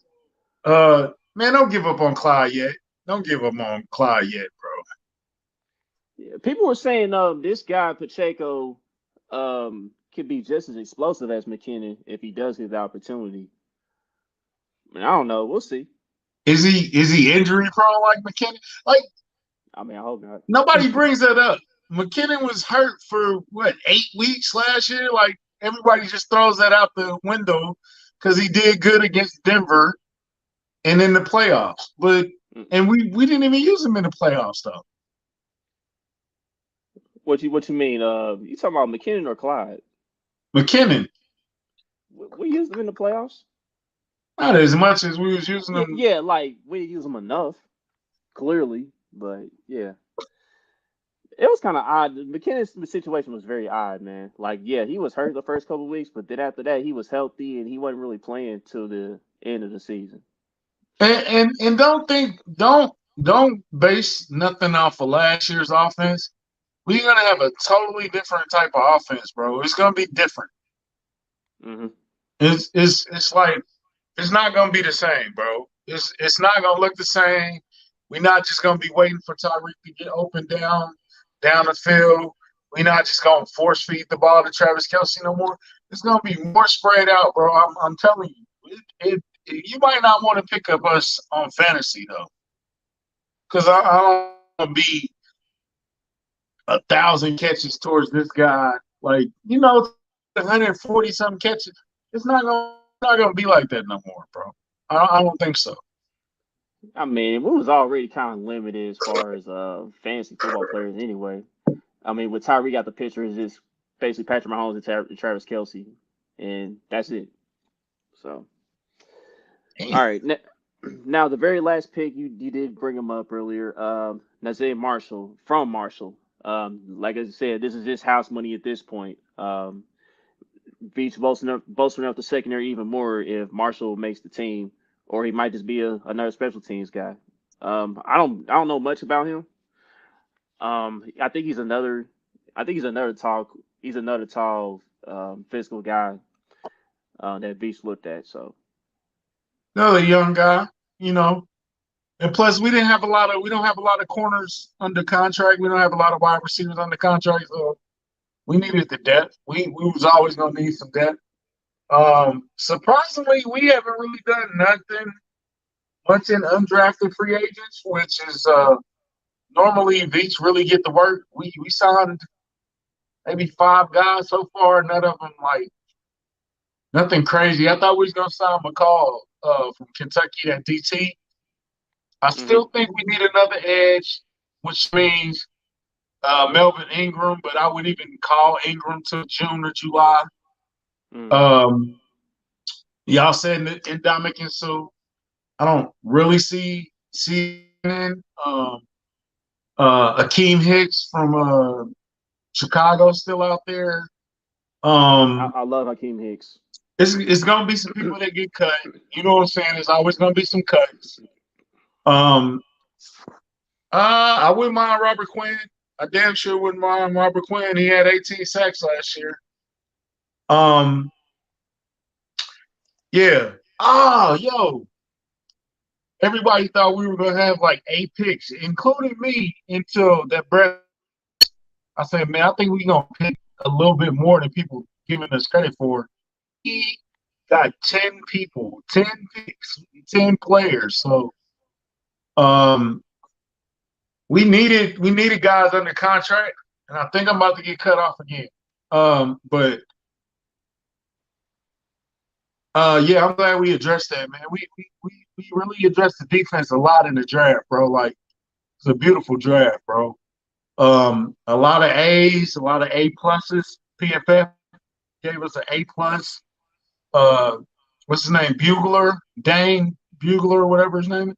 man, don't give up on Clyde yet. Don't give up on Clyde yet, bro. yeah, people were saying this guy Pacheco could be just as explosive as McKinnon if he does get the opportunity. I mean, I don't know. We'll see. Is he injury prone like McKinnon? Like I mean, I hope not. nobody brings that up. McKinnon was hurt for what 8 weeks last year. Like everybody just throws that out the window because he did good against Denver and in the playoffs. But Mm. and we didn't even use him in the playoffs though. What you mean? You talking about McKinnon or Clyde? McKinnon, We used him in the playoffs. not as much as we was using Yeah, him. yeah, like we didn't use him enough, clearly, but yeah, it was kind of odd. McKinnon's situation was very odd, man. Like, yeah, he was hurt the first couple of weeks, but then after that, he was healthy and he wasn't really playing till the end of the season. And don't base nothing off of last year's offense. We're gonna have a totally different type of offense, bro. It's gonna be different. Hmm. It's like it's not gonna be the same, bro. It's not gonna look the same. We're not just gonna be waiting for Tyreek to get open down the field. We're not just gonna force feed the ball to Travis Kelce no more. It's gonna be more spread out, bro. I'm telling you. You might not want to pick up us on fantasy though, because I don't want to be 1,000 catches towards this guy. Like 140 something catches. It's not gonna be like that no more, bro. I don't think so. I mean, we was already kind of limited as far as fantasy football players anyway. I mean, with Tyree got the picture is just basically Patrick Mahomes and Travis Kelsey, and that's it. So, all Damn. right, now the very last pick you did bring him up earlier, Nazir Marshall from Marshall. Like I said, this is just house money at this point. Beats bolstering up the secondary even more if Marshall makes the team, or he might just be another special teams guy. I don't know much about him. I think he's another. I think He's another tall, physical guy that Beast looked at. So Another young guy, you know. And plus, we don't have a lot of corners under contract. We don't have a lot of wide receivers under contract, so we needed the depth. We was always gonna need some depth. Surprisingly, we haven't really done nothing much in undrafted free agents, which is normally Veach really get the work. We signed maybe 5 guys so far, none of them like nothing crazy. I thought we was gonna sign McCall from Kentucky at DT. I hmm still think we need another edge, which means Melvin Ingram, but I wouldn't even call Ingram till June or July. mm. Um, y'all said Indomitian, so I don't really see Akeem Hicks from Chicago still out there. Um, I love Hakeem Hicks. it's gonna be some people that get cut. You know what I'm saying? There's always gonna be some cuts. Um, I wouldn't mind Robert Quinn. I damn sure wouldn't mind Robert Quinn. He had 18 sacks last year. Um, yeah. Yo, everybody thought we were gonna have like 8 picks, including me, until that Brett. I said, man, I think we're gonna pick a little bit more than people giving us credit for. He got 10 people, 10 picks, 10 players. So um we needed guys under contract, and I think I'm about to get cut off again. But yeah, I'm glad we addressed that, man. We really addressed the defense a lot in the draft, bro. Like it's a beautiful draft, bro. A lot of A's, a lot of A pluses. PFF gave us an A plus. Uh, what's his name? Bugler, Dane Bugler, whatever his name is.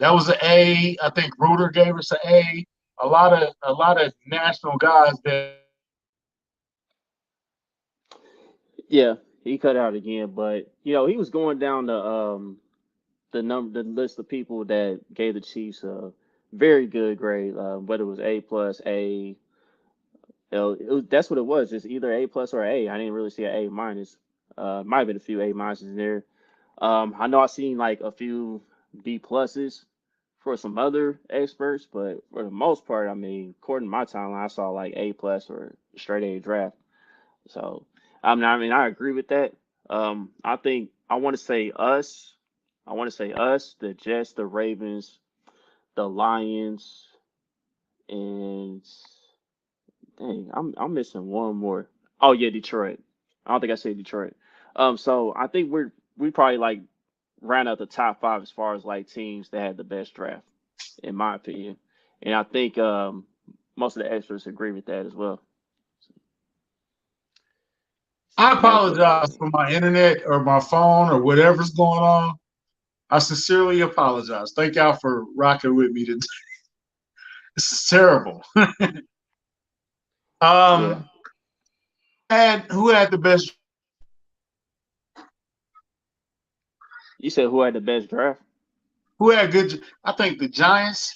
That was an A. I think Reuter gave us an A. A lot of national guys that Yeah, he cut out again, but he was going down the list of people that gave the Chiefs a very good grade, whether it was A plus, A. That's what it was. It's either A plus or A. I didn't really see an A minus. Might have been a few A minuses in there. I know I've seen like a few B pluses for some other experts, but for the most part, I mean, according to my timeline, I saw like A plus or straight A draft. So I agree with that. I think I want to say us. I want to say us, the Jets, the Ravens, the Lions, and dang, I'm missing one more. Oh yeah, Detroit. I don't think I said Detroit. So I think we probably like round out the top five as far as like teams that had the best draft, in my opinion. And I think most of the experts agree with that as well. I And that's what apologize for my internet or my phone or whatever's going on. I sincerely apologize. Thank y'all for rocking with me today. This is terrible. yeah. um, and who had the best? You said who had the best draft? Who had good? I think the Giants,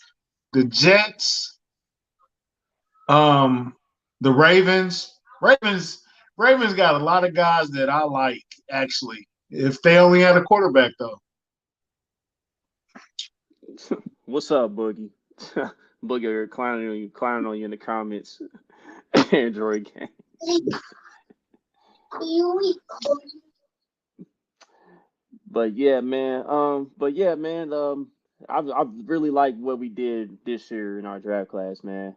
the Jets, um, the Ravens. Ravens got a lot of guys that I like. Actually, if they only had a quarterback, though. What's up, Boogie? Boogie, you're clowning on you in the comments. Android game. But yeah, man. I really like what we did this year in our draft class, man.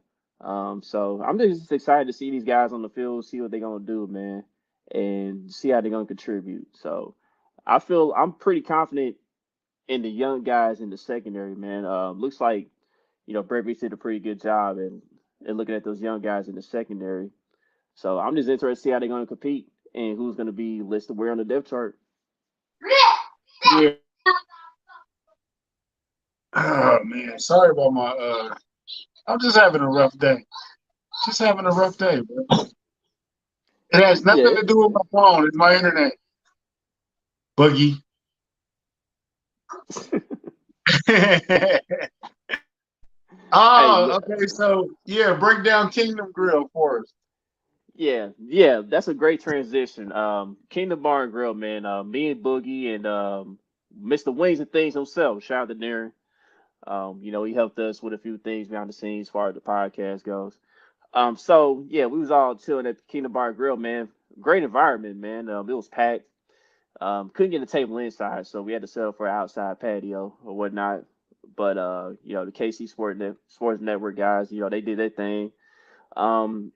So I'm just excited to see these guys on the field, see what they're gonna do, man, and see how they're gonna contribute. So I feel I'm pretty confident in the young guys in the secondary, man. Looks like Brett Reese did a pretty good job and looking at those young guys in the secondary. So I'm just interested to see how they're gonna compete and who's gonna be listed where on the depth chart. Yeah. Oh man, sorry about my. I'm just having a rough day. Just having a rough day, bro. It has nothing Yeah. to do with my phone. It's my internet. Boogie. Hey, Oh, okay. So yeah, break down Kingdom Grill for us. yeah, that's a great transition. Kingdom Bar and Grill, man. Me and Boogie and Mr. Wings and Things himself. Shout out to Darren. He helped us with a few things behind the scenes as far as the podcast goes. So yeah, we was all chilling at the Kingdom Bar and Grill, man. Great environment, man. It was packed. Couldn't get a table inside, so we had to settle for an outside patio or whatnot. But the KC Sports Network guys, they did their thing. And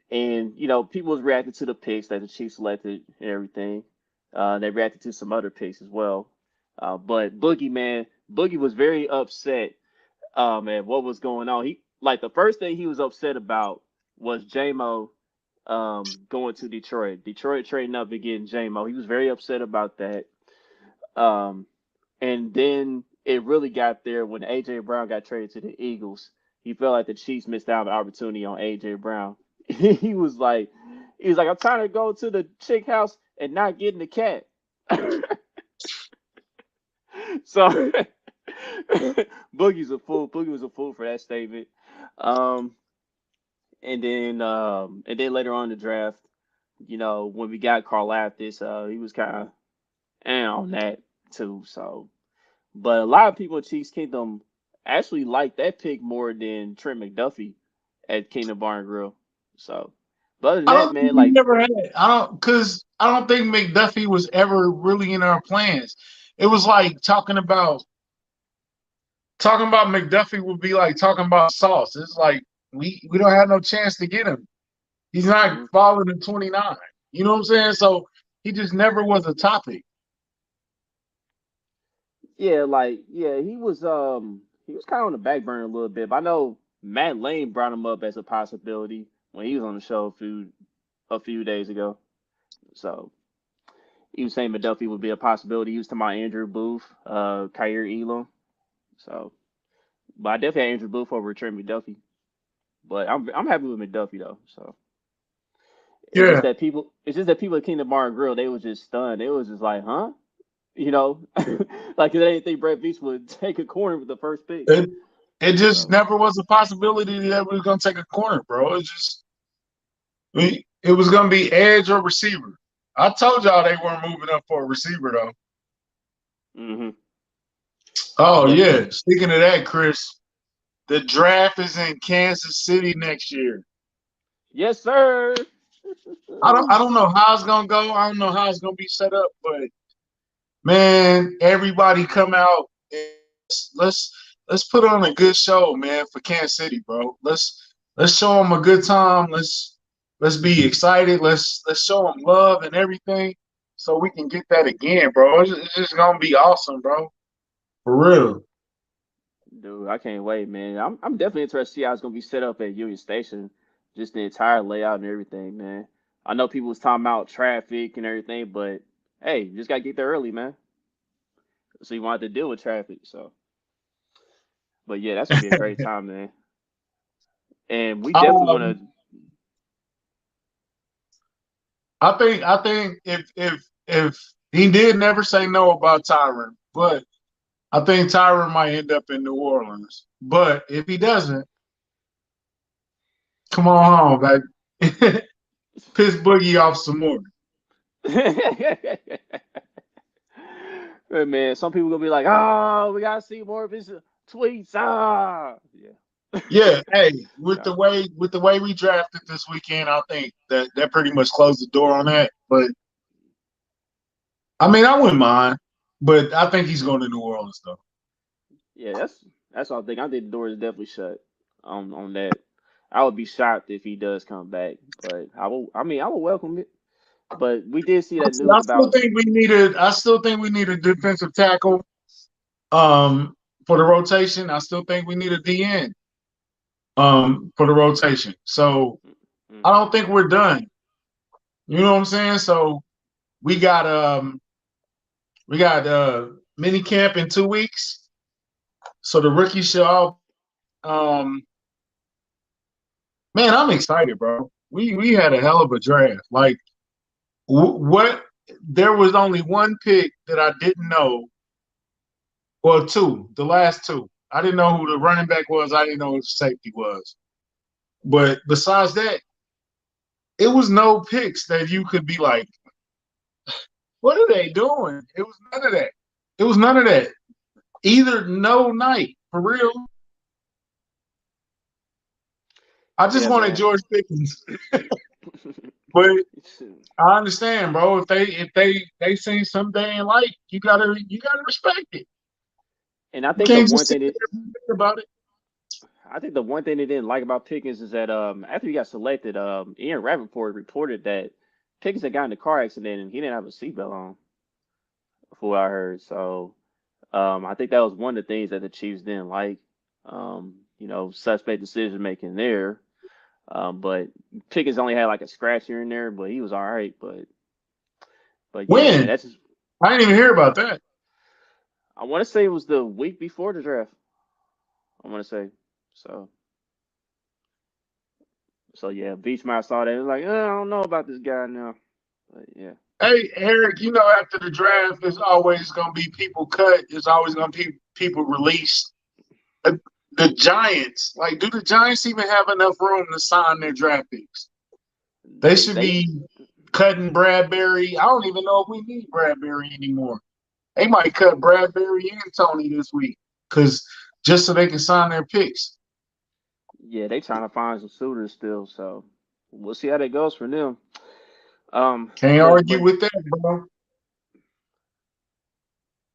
people was reacting to the picks that the Chiefs selected and everything. They reacted to some other picks as well. But Boogie, man, Boogie was very upset at what was going on. He like the first thing he was upset about was JMO going to Detroit. Detroit trading up and getting JMO. He was very upset about that. Um, and then it really got there when AJ Brown got traded to the Eagles. He felt like the Chiefs missed out on the opportunity on AJ Brown. he was like, I'm trying to go to the chick house and not getting the cat. So Boogie's a fool. Boogie was a fool for that statement. Um, and then later on in the draft, when we got Karlatis, he was kind of on that too. So, but a lot of people in Chiefs Kingdom actually like that pick more than Trent McDuffie at Kingdom Bar and Grill. So, but other than I that, don't think man, we like, never had. I don't think McDuffie was ever really in our plans. It was like talking about McDuffie would be like talking about Sauce. It's like we don't have no chance to get him. He's not mhm. falling to 29. You know what I'm saying? So he just never was a topic. Yeah, he was kind of on the back burner a little bit. But I know Matt Lane brought him up as a possibility when he was on the show a few days ago. So he was saying McDuffie would be a possibility. He was talking about Andrew Booth, Kyrie Elam. So But I definitely had Andrew Booth over Trent McDuffie. But I'm happy with McDuffie though. So Yeah, it's just that people at Kingdom Bar and Grill, they was just stunned. They was just like, huh? You know, like they didn't think Brett Veach would take a corner with the first pick. it it just So never was a possibility that we was gonna take a corner, bro. It was gonna be edge or receiver. I told y'all they weren't moving up for a receiver though. hmm Oh yeah. yeah. Speaking of that, Chris, the draft is in Kansas City next year. Yes, sir. I don't know how it's gonna go. I don't know how it's gonna be set up, but man, everybody come out. Let's put on a good show, man, for Kansas City, bro. Let's show them a good time. Let's be excited. Let's show them love and everything, so we can get that again, bro. It's just gonna be awesome, bro. For real. Dude, I can't wait, man. I'm definitely interested to see how it's gonna be set up at Union Station, just the entire layout and everything, man. I know people was talking about traffic and everything, but hey, you just gotta get there early, man. So you want to deal with traffic. So, but yeah, that's gonna be a great time, man. And we definitely want Um, to. I think if he did never say no about Tyron, but I think Tyron might end up in New Orleans. But if he doesn't, come on home, baby. Piss Boogie off some more. Hey, man, some people gonna be like, "Oh, we gotta see more of his tweets." Ah, yeah. Yeah, hey, with No. the way we drafted this weekend, I think that pretty much closed the door on that. But I mean, I wouldn't mind. But I think he's going to New Orleans though. Yeah, that's all I think. I think the door is definitely shut on that. I would be shocked if he does come back, but I will. I mean, I will welcome it. But we did see that news I still about. think we needed. I still think we need a defensive tackle. For the rotation, I still think we need a DN. For the rotation. So I Mhm. don't think we're done. You know what I'm saying? So we got mini camp in 2 weeks. So the rookies should all man, I'm excited, bro. We had a hell of a draft. Like what there was only one pick that I didn't know. Well, two, the last two. I didn't know who the running back was. I didn't know who the safety was. But besides that, it was no picks that you could be like, what are they doing? It was none of that. It was none of that. Either no night for real. I just Yeah, wanted man. George Pickens, but I understand, bro. If they seen some day in life, you gotta respect it. And I You think the can't one just sit thing that there and think about it. I think the one thing they didn't like about Pickens is that after he got selected, Ian Rappaport reported that Pickens had gotten in a car accident and he didn't have a seatbelt on, from what I heard. So I think that was one of the things that the Chiefs didn't like. Suspect decision making there. But Pickens only had like a scratch here and there, but he was all right. But yeah, man, When? that's just, I didn't even hear about that. I want to say it was the week before the draft. I want to say so. So yeah, Beachmile saw that. He was like, I don't know about this guy now. But yeah. Hey, Eric, after the draft, there's always going to be people cut. There's always going to be people released. Uh, The Giants, like, do the Giants even have enough room to sign their draft picks? They They should they be cutting Bradbury. I don't even know if we need Bradbury anymore. They might cut Bradbury and Tony this week because just so they can sign their picks. they trying to find some suitors still. So we'll see how that goes for them. Can't argue But with that, bro.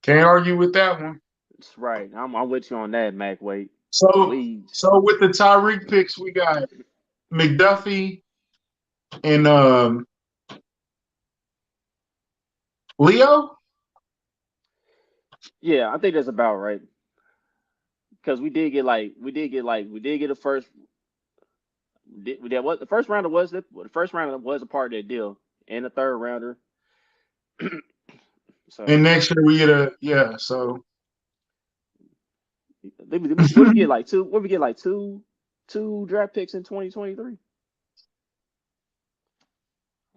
Can't argue with that one. it's right. I'm with you on that, Mac. Wait, So, please. so with the Tyreek picks, we got McDuffie and Leo. Yeah, I think that's about right. Because we did get a first. What the first rounder was the first rounder was a part of that deal, and the third rounder. So And next year we get a. So What we get like two? What we get like two draft picks in 2023?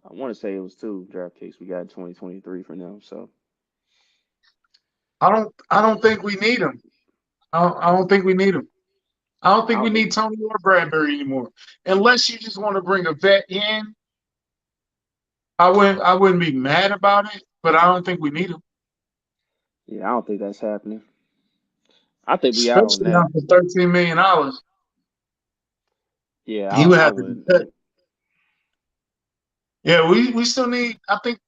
I want to say it was two draft picks we got in 2023 from them. So I don't think we need him. I don't think we need him. I don't I think we don't need think. Tony or Bradbury anymore. Unless you just want to bring a vet in, I wouldn't be mad about it, but I don't think we need him. Yeah, I don't think that's happening. I think we out on Especially that. not for $13 million. Yeah, He would I have to be cut. wouldn't. Yeah, we still need, I think,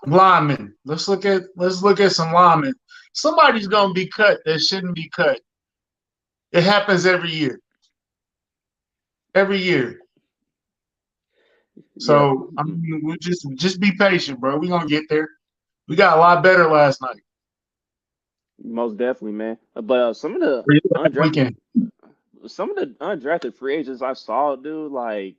linemen. Let's look at some linemen. Somebody's gonna be cut that shouldn't be cut. It happens every year. Every year. Yep, So I mean, we just be patient, bro. We're gonna get there. We got a lot better last night. most definitely, man. But Or last weekend. some of the undrafted free agents I saw, dude, like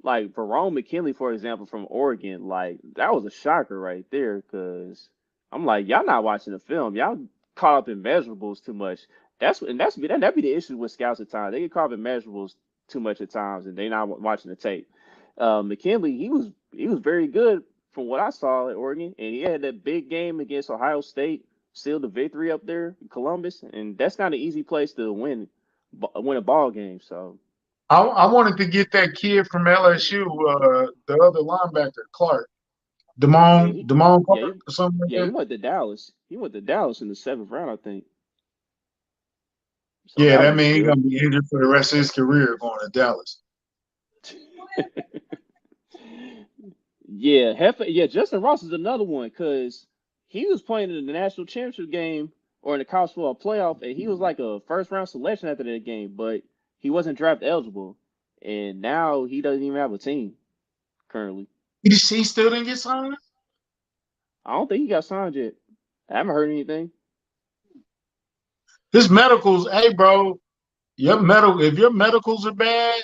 Verone McKinley, for example, from Oregon, like that was a shocker right there. Cause I'm like, y'all not watching the film. Y'all caught up in measurables too much. That'd be the issue with scouts at times. They get caught up in measurables too much at times, and they not watching the tape. McKinley, he was very good from what I saw at Oregon, and he had that big game against Ohio State, sealed the victory up there in Columbus, and that's not an easy place to win a ball game. So I wanted to get that kid from LSU, the other linebacker, Clark. yeah, Damone yeah, Clark or something like he that. went to Dallas. He went to Dallas in the seventh round, I think. So Yeah, that that was a means he's steal. gonna be injured for the rest of his career going to Dallas. Yeah, yeah, Justin Ross is another one because he was playing in the national championship game or in the college football playoff, and he was like a first round selection after that game, but he wasn't draft eligible, and now he doesn't even have a team currently. He still didn't get signed? I don't think he got signed yet. I haven't heard anything. His medicals, hey bro, if your medicals are bad,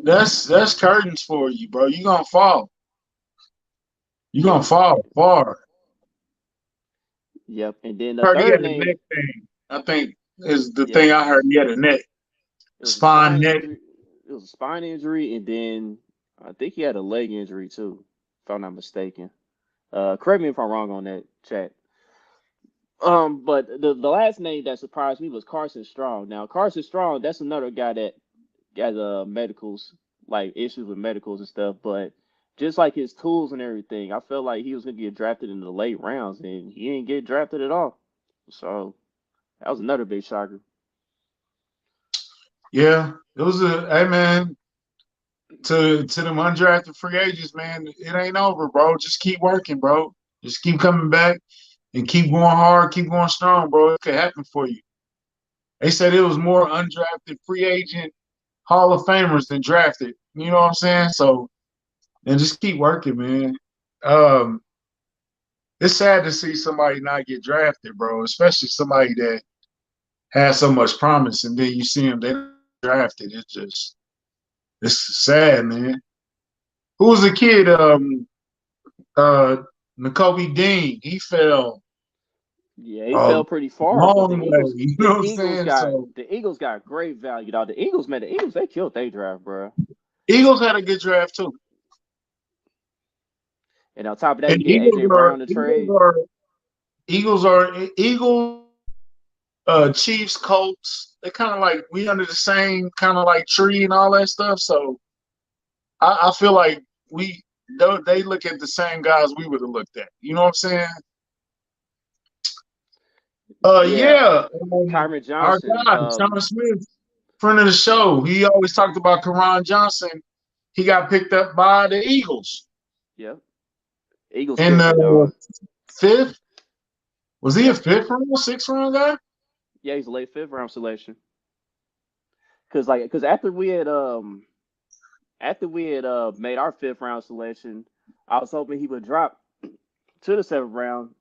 that's curtains for you, bro. You're gonna fall. You're gonna Yep, fall far. yep. And then the Heard he third had a name, neck thing. I think is the yep, thing I heard. He had a neck, it was a spine spine neck. injury. It was a spine injury, and then I think he had a leg injury too, if I'm not mistaken. Correct me if I'm wrong on that, chat. But the last name that surprised me was Carson Strong. Now Carson Strong, that's another guy that got medicals, like issues with medicals and stuff. But just like his tools and everything, I felt like he was gonna get drafted in the late rounds, and he didn't get drafted at all. So that was another big shocker. Yeah, it was a hey man to them undrafted free agents, man. It ain't over, bro. Just keep working, bro. Just keep coming back and keep going hard, keep going strong, bro. It could happen for you. They said it was more undrafted free agent Hall of Famers than drafted. You know what I'm saying? So and just keep working, man. Um, it's sad to see somebody not get drafted, bro. Especially somebody that has so much promise, and then you see them they not drafted. It's sad, man. Who was the kid? Uh, N'Kobe Dean. He fell Yeah, he a fell pretty far, but long way. You know what I'm saying? So The Eagles got great value, dog. The Eagles they killed their draft, bro. Eagles had a good draft too, And on top of that, and you get AJ Brown to trade. Eagles, Chiefs, Colts. They kind of like we under the same kind of like tree and all that stuff. So I feel like they look at the same guys we would have looked at. You know what I'm saying? Yeah, Yeah. Kyron Our Johnson. guy, Sean Smith, friend of the show. He always talked about Karan Johnson. He got picked up by the Eagles Yep, Eagles in killed it, the dog. fifth. Was he a Yep, fifth round, sixth round guy? yeah, he's a late fifth round selection. Cause after we had made our fifth round selection, I was hoping he would drop to the seventh round,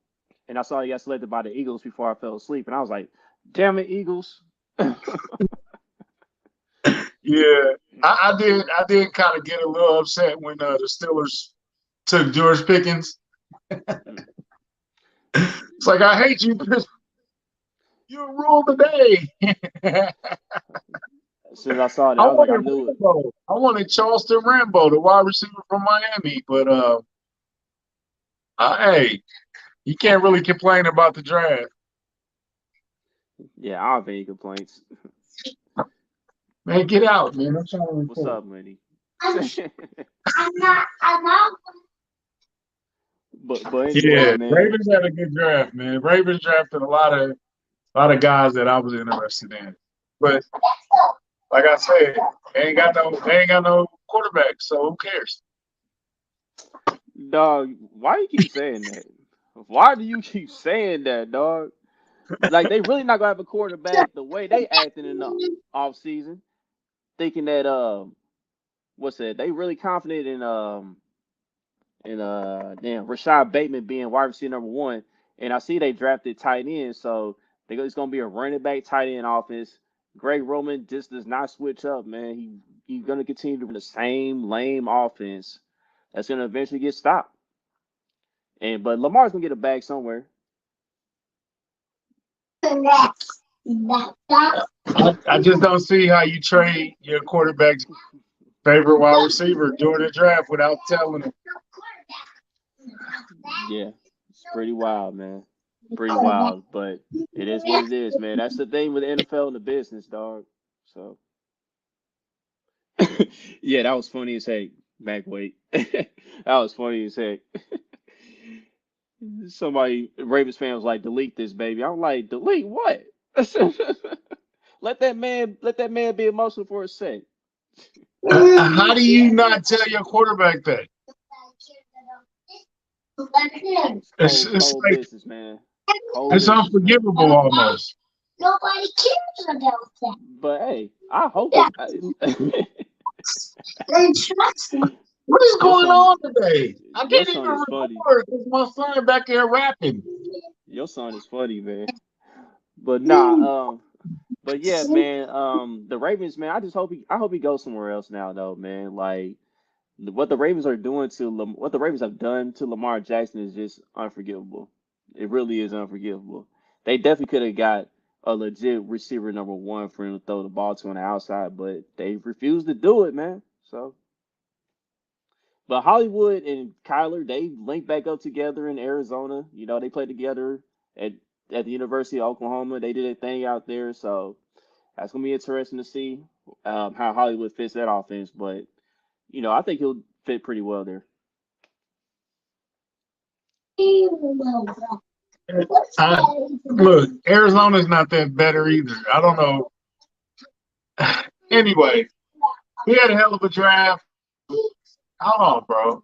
and I saw he got selected by the Eagles before I fell asleep, and I was like, "Damn it, Eagles!" Yeah, I did kind of get a little upset when the Steelers took George Pickens. It's like I hate you. You rule the day. As soon as I saw that, I I was like, I wanted knew it. Rambo. I wanted Charleston Rambo, the wide receiver from Miami. But hey, you can't really complain about the draft. Yeah, I don't have any complaints. Man, get out, man. I'm trying to What's report. up, Lenny? I'm not. But anyway, Yeah, man. Ravens had a good draft, man. Ravens drafted a lot of guys that I was interested in. But like I said, they ain't got no quarterback, so who cares? Dog, why you keep saying that? Why do you keep saying that, dog? Like they really not gonna have a quarterback the way they acting in the off season, thinking that what's that? They really confident in damn Rashad Bateman being wide receiver number one. And I see they drafted tight end, so it's gonna be a running back tight end offense. Greg Roman just does not switch up, man. He's gonna continue to run the same lame offense that's gonna eventually get stopped. And but Lamar's gonna get a bag somewhere. I just don't see how you trade your quarterback's favorite wide receiver during the draft without telling him. Yeah, it's pretty wild, man. Pretty wild, but it is what it is, man. That's the thing with the NFL and the business, dog. So yeah, that was funny as heck. Back wait, that was funny as heck. Somebody Ravens fan was like, "Delete this, baby." I'm like, "Delete what?" Let that man be emotional for a sec. How do you not tell your quarterback that? It's It's cold, it's cold like business, man. Cold it's business, man. unforgivable almost. Nobody cares about that. But hey, I hope Yeah, it. they trust me. What is Your going son, on today? I your can't even son is funny. record because my son back there rapping. Your son is funny, man. But nah, but yeah, man. The Ravens, man. I hope he goes somewhere else now, though, man. Like what the Ravens are doing to what the Ravens have done to Lamar Jackson is just unforgivable. It really is unforgivable. They definitely could have got a legit receiver number one for him to throw the ball to on the outside, but they refused to do it, man. So, but Hollywood and Kyler, they linked back up together in Arizona. You know, they played together at at the University of Oklahoma. They did a thing out there, so that's gonna be interesting to see how Hollywood fits that offense. But I think he'll fit pretty well there. Look, Arizona's not that better either. I don't know. Anyway, we had a hell of a draft. Hold on, bro.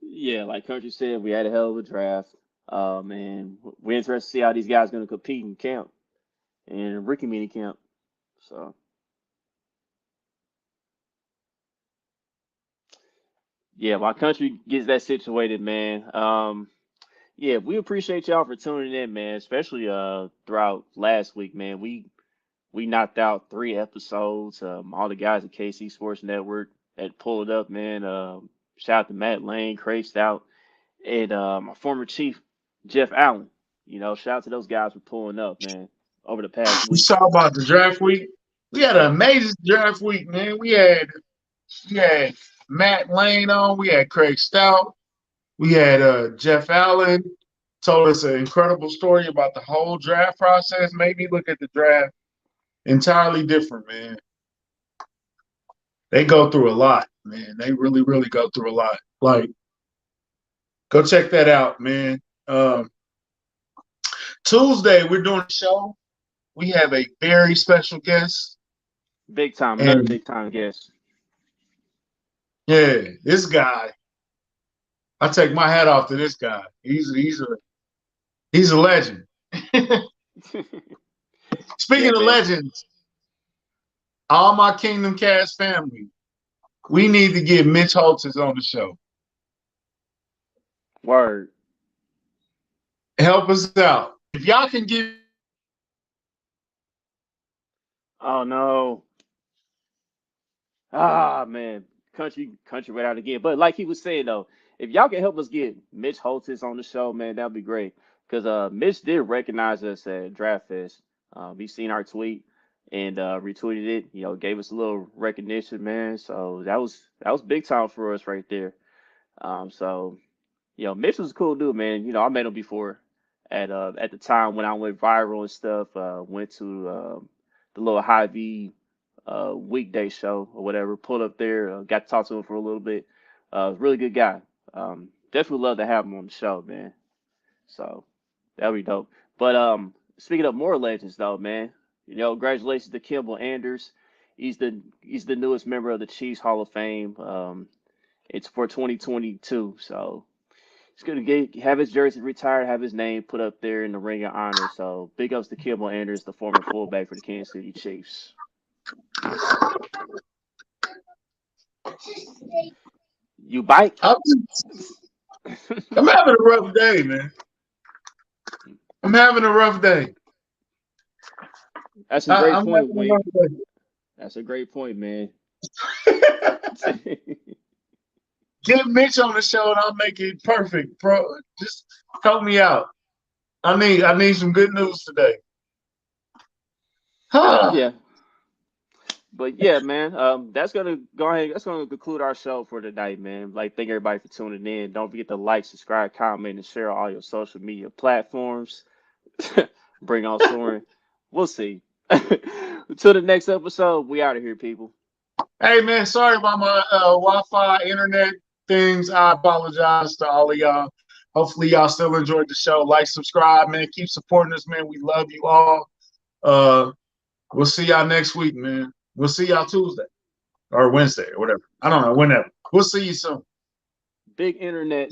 Yeah, like Country said, we had a hell of a draft. And we're interested to see how these guys going to compete in camp and Ricky mini camp. So yeah, my country gets that situated, man. Yeah, we appreciate y'all for tuning in, man. Especially throughout last week, man. We knocked out 3 episodes. All the guys at KC Sports Network that pulled up, man. Shout out to Matt Lane, Craig Stout, and my former chief Jeff Allen. Shout out to those guys for pulling up, man, over the past You week. saw about the draft week. We had an amazing draft week, man. We had Matt Lane on. We had Craig Stout. We had Jeff Allen told us an incredible story about the whole draft process. Made me look at the draft entirely different, man. They go through a lot, man. They really, really go through a lot. Like, go check that out, man. Tuesday, we're doing a show. We have a very special guest. Big time, another And big time guest. yeah, this guy, I take my hat off to this guy. He's a legend. Yeah, Speaking of man. legends, all my Kingdom Cast family, we need to get Mitch Holt on the show. Word. Help us out. If y'all can give Oh no. Ah man. country right out again. But like he was saying though, if y'all can help us get Mitch Holtis on the show, man, that'd be great. Because Mitch did recognize us at Draft Fest. He seen our tweet and retweeted it. You know, gave us a little recognition, man. So that was big time for us right there. So you know, Mitch was a cool dude, man. You know, I met him before at the time when I went viral and stuff. Went to the little High V weekday show or whatever. Pulled up there, got to talk to him for a little bit. Really good guy. Definitely love to have him on the show, man. So that'd be dope. But speaking of more legends, though, man, you know, congratulations to Kimball Anders. He's the newest member of the Chiefs Hall of Fame. It's for 2022, so he's gonna have his jersey retired, have his name put up there in the ring of honor. So big ups to Kimball Anders, the former fullback for the Kansas City Chiefs. You bite? I'm having a rough day, man. I'm having a rough day. That's a great I'm point, having a Wayne. rough day. That's a great point, man. Get Mitch on the show and I'll make it perfect, bro. Just help me out. I need some good news today. Yeah. But yeah, man, that's gonna go ahead. That's gonna conclude our show for tonight, man. Like, thank everybody for tuning in. Don't forget to like, subscribe, comment, and share all your social media platforms. Bring on Soren. We'll see. Until the next episode, we out of here, people. Hey, man, sorry about my Wi-Fi internet things. I apologize to all of y'all. Hopefully, y'all still enjoyed the show. Like, subscribe, man. Keep supporting us, man. We love you all. We'll see y'all next week, man. We'll see y'all Tuesday or Wednesday or whatever. I don't know, whenever. We'll see you soon. Big internet.